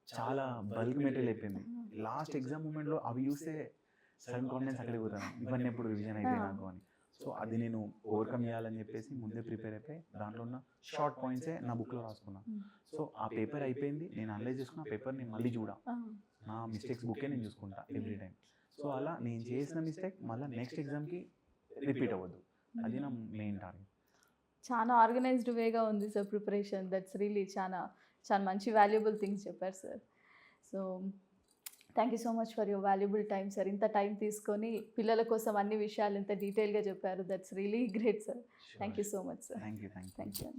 చాలా బల్క్ మెటీరియల్ అయిపోయింది. లాస్ట్ ఎగ్జామ్ మూమెంట్లో అవి చూస్తే సడన్ కాన్ఫిడెన్స్ అక్కడికి పోతాను, ఇవన్నీ ఎప్పుడు రివిజన్ అయితే నాకు అని. సో అది నేను ఓవర్కమ్ చేయాలని చెప్పేసి ముందే ప్రిపేర్ అయిపోయి దాంట్లో ఉన్న షార్ట్ పాయింట్సే నా బుక్లో రాసుకున్నాను. సో ఆ పేపర్ అయిపోయింది, నేను అనలైజ్ చేసుకున్న పేపర్ని మళ్ళీ నా మిస్టేక్స్ బుక్కే నేను చూసుకుంటా ఎవ్రీ టైం. సో అలా నేను చేసిన మిస్టేక్ మళ్ళీ నెక్స్ట్ ఎగ్జామ్కి రిపీట్ అవ్వద్దు, అది నా మెయిన్ టార్గెట్. చాలా ఆర్గనైజ్డ్ వేగా ఉంది సార్ ప్రిపరేషన్. దట్స్ రియలీ చాలా మంచి వాల్యుబుల్ థింగ్స్ చెప్పారు sir. So thank you so much for your valuable time sir. ఇంత టైం తీసుకొని పిల్లల కోసం అన్ని విషయాలు ఇంత డీటెయిల్గా చెప్పారు. That's really great sir. Thank you so much sir. Thank you.